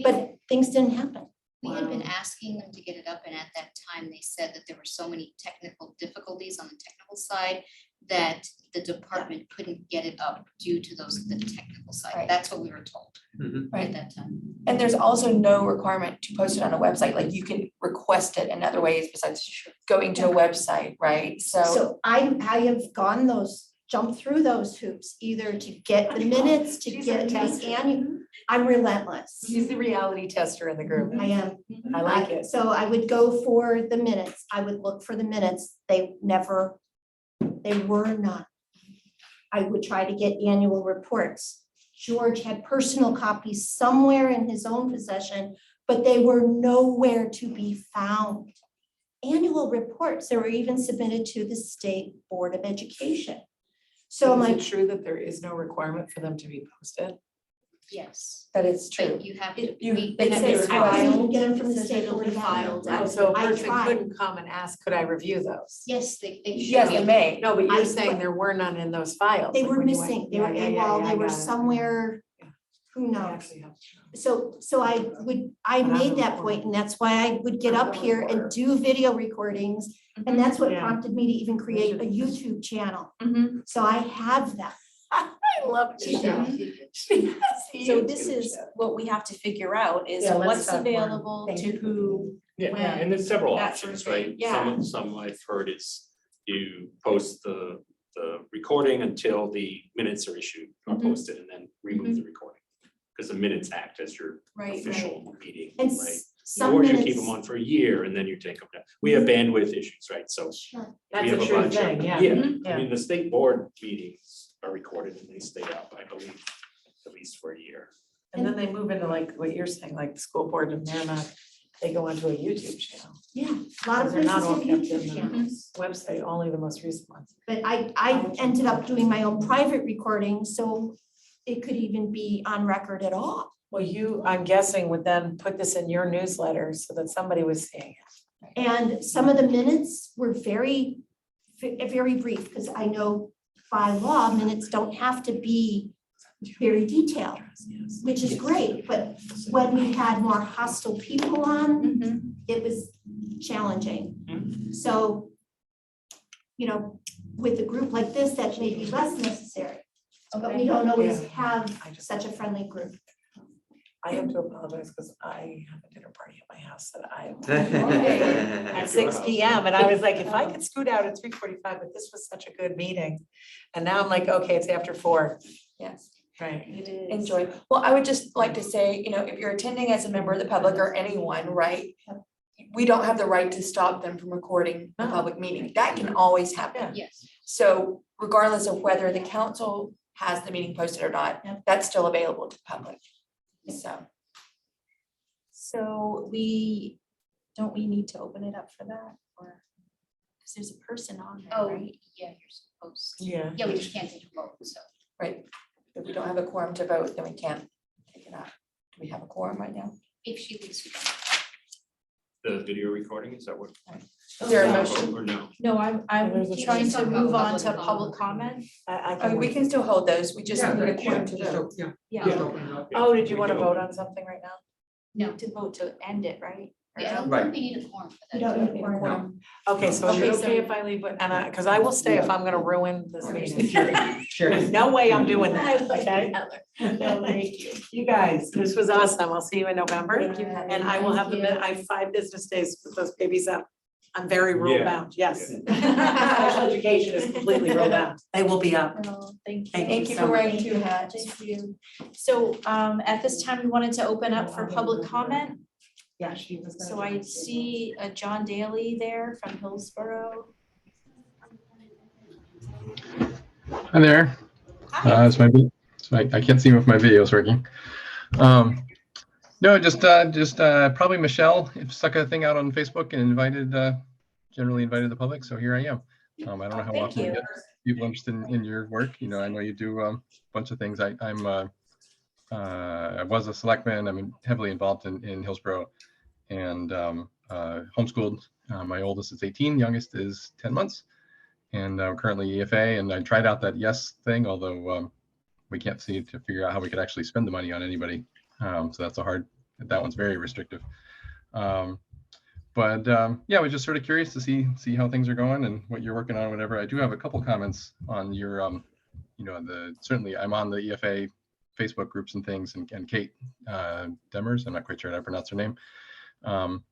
but things didn't happen. We had been Wow. asking them to get it up, and at that time, they said that there were so many technical difficulties on the technical side that the department couldn't get it up due to the technical side. Right. That's what we were told Mhm. Right. at that time. And there's also no requirement to post it on a website, like you can request it in other ways besides going to a website, right? So, So I have gone jumped through those hoops, either to get the minutes, to She's a get the tester. annual, I'm relentless. She's the reality tester in the group. I am. I like it. So I would go for the minutes, I would look for the minutes, they were not. I would try to get annual reports. George had personal copies somewhere in his own possession, but they were nowhere to be found. Annual reports, they were even submitted to the State Board of Education. So Is my, it true that there is no requirement for them to be posted? Yes, that is true. but you have to, You- we, it have to says require- I couldn't get them from the It says State it'll Board be of filed. Ed. Oh, so a I person tried. couldn't come and ask, could I review those? yes, they should. Yes, be they able to. may. No, but I- you're saying there were none in those files. They like were when you went- missing, they were Yeah, yeah, yeah, AWOL, yeah, they I were got it. somewhere, Yeah. who I knows? actually have- So I But I'm made the that reporter. point, and that's why I would get I'm up the here reporter. and do video recordings. And that's what Yeah. prompted me to even create a YouTube channel. Mhm. So I have that. I love She this show. did. She has a So this YouTube is show. what we have to figure out is Yeah, let's what's talk more. available Thank to you. who. Yeah, when, and there's several that sort of options, thing, right? yeah. Some I've heard is you post the recording until the minutes are issued or Mhm. posted and then remove the recording. Because the minutes act as your Right, official meeting, And right? some Or you minutes. keep them on for a year and then you take them down. We have bandwidth issues, right? So Sure. That's we have a a true bunch of, thing, yeah. yeah, Mhm. I mean, the state board meetings are recorded and they stay up, I believe, at least for a year. And then they move into like what you're saying, like the school board and they're not, they go onto a YouTube channel. Yeah, a lot of They're not places all have kept YouTube in the channels. website, only the most recent ones. But I ended up doing my own private recording, so it could even be on record at all. Well, you, I'm guessing, would then put this in your newsletter so that somebody was seeing it. And some of the minutes were very brief, because I know by law, minutes don't have to be very detailed, which is great, but when we had more hostile people on, it was challenging. So, with a group like this, that may be less necessary, but we don't always have I just, such a friendly group. I have to apologize because I have a dinner party at my house that I at At your 6 house. PM. And I was like, if I could scoot out at 3:45, but this was such a good meeting. And now I'm like, okay, it's after 4. Yes. Right. It is. Enjoy. Well, I would just like to say, if you're attending as a member of the public or anyone, right? We don't have the right to stop them from recording a No. public meeting. That can always happen. Yes, So regardless of whether the council has the meeting posted or not, Yep. that's still available to the public. So, So don't we need to open it up for that or? because there's a person on there, Oh, right? yeah, you're supposed to. Yeah. Yeah, we just can't take a vote, so. Right, if we don't have a quorum to vote, then we can't take it up. Do we have a quorum right now? If she leaves, we don't. The video recording, is that what? Is there a No. motion? Or no? No, I'm There's a trying to choice. move on Public to comment. public comment. Oh, we can still hold those, we just need a quorum to vote. Yeah, Oh, did you want to vote on something right now? No. to vote to end it, right? Or Yeah, I don't Right. think we need a quorum for that. You don't need a quorum. Okay, so is it Okay, so- okay if I leave, and because I will stay if I'm gonna ruin this meeting. Sure. There's no way I'm doing that, okay? No, thank you. You guys, this was awesome. I'll see you in November. Thank you, And I will have I have 5 business days to put those babies up. I'm very rule Yeah. bound, yes. Special education is completely rule bound. They will be up. No, thank you. Thank you so for much. wearing 2 hats. Thank you. So at this time, we wanted to open up for public comment. Yeah, she was. So I see John Daly there from Hillsborough. Hi there. I can't see if my video is working. No, just probably Michelle stuck a thing out on Facebook and generally invited the public. So here I am. I don't know how Thank often you you. get people interested in your work. You know, I know you do a bunch of things. I was a selectman. I'm heavily involved in Hillsborough and homeschooled. My oldest is 18, youngest is 10 months. And currently EFA, and I tried out that yes thing, although we can't seem to figure out how we could actually spend the money on anybody. So that's that one's very restrictive. Yeah, I was just sort of curious to see how things are going and what you're working on, whatever. I do have a couple comments on your, certainly I'm on the EFA Facebook groups and things, and Kate Demers, I'm not quite sure how to pronounce her name.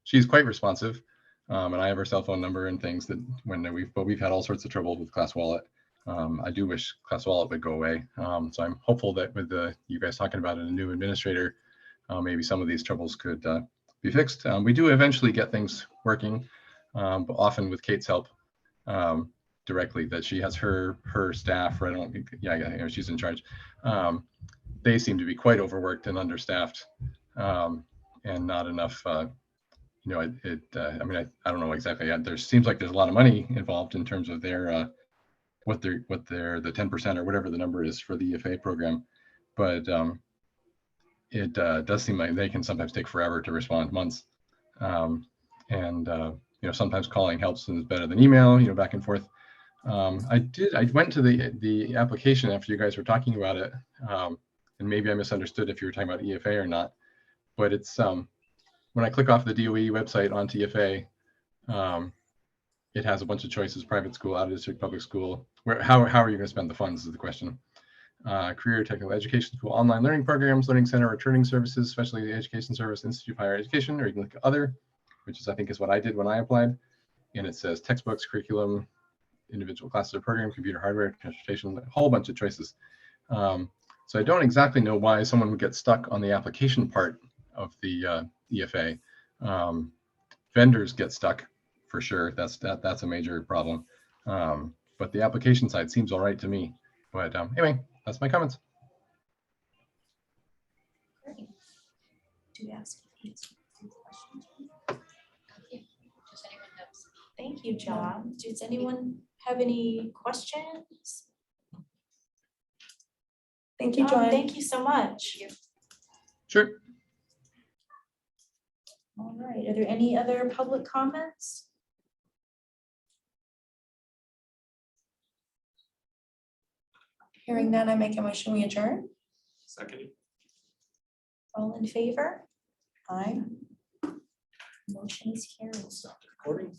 She's quite responsive. And I have her cell phone number and things that we've had all sorts of trouble with Class Wallet. I do wish Class Wallet would go away. So I'm hopeful that with you guys talking about a new administrator, maybe some of these troubles could be fixed. We do eventually get things working, but often with Kate's help directly, that she has her staff, right? She's in charge. They seem to be quite overworked and understaffed, and not enough. I don't know exactly. There seems like there's a lot of money involved in terms of their what their the 10% or whatever the number is for the EFA program, but it does seem like they can sometimes take forever to respond, months, and sometimes calling helps and is better than email, back and forth. I went to the application after you guys were talking about it, and maybe I misunderstood if you were talking about EFA or not, but it's when I click off the DOE website onto EFA, it has a bunch of choices: private school, out of district, public school. How are you going to spend the funds is the question. Career, technical education school, online learning programs, learning center, returning services, especially the education service, institute of higher education, or you can look at other, which is I think is what I did when I applied. And it says textbooks, curriculum, individual classes or program, computer hardware, transportation, a whole bunch of choices. So I don't exactly know why someone would get stuck on the application part of the EFA. Vendors get stuck for sure. That's a major problem. But the application side seems all right to me. But anyway, that's my comments. Great. Do we ask if he has any questions? Does anyone have? Thank you, John. Does anyone have any questions? Thank you, John. Thank you so much. Sure. All right, are there any other public comments? Hearing none, I make a motion, we adjourn. Second. All in favor? Aye. Motion is carried. Stop the recording.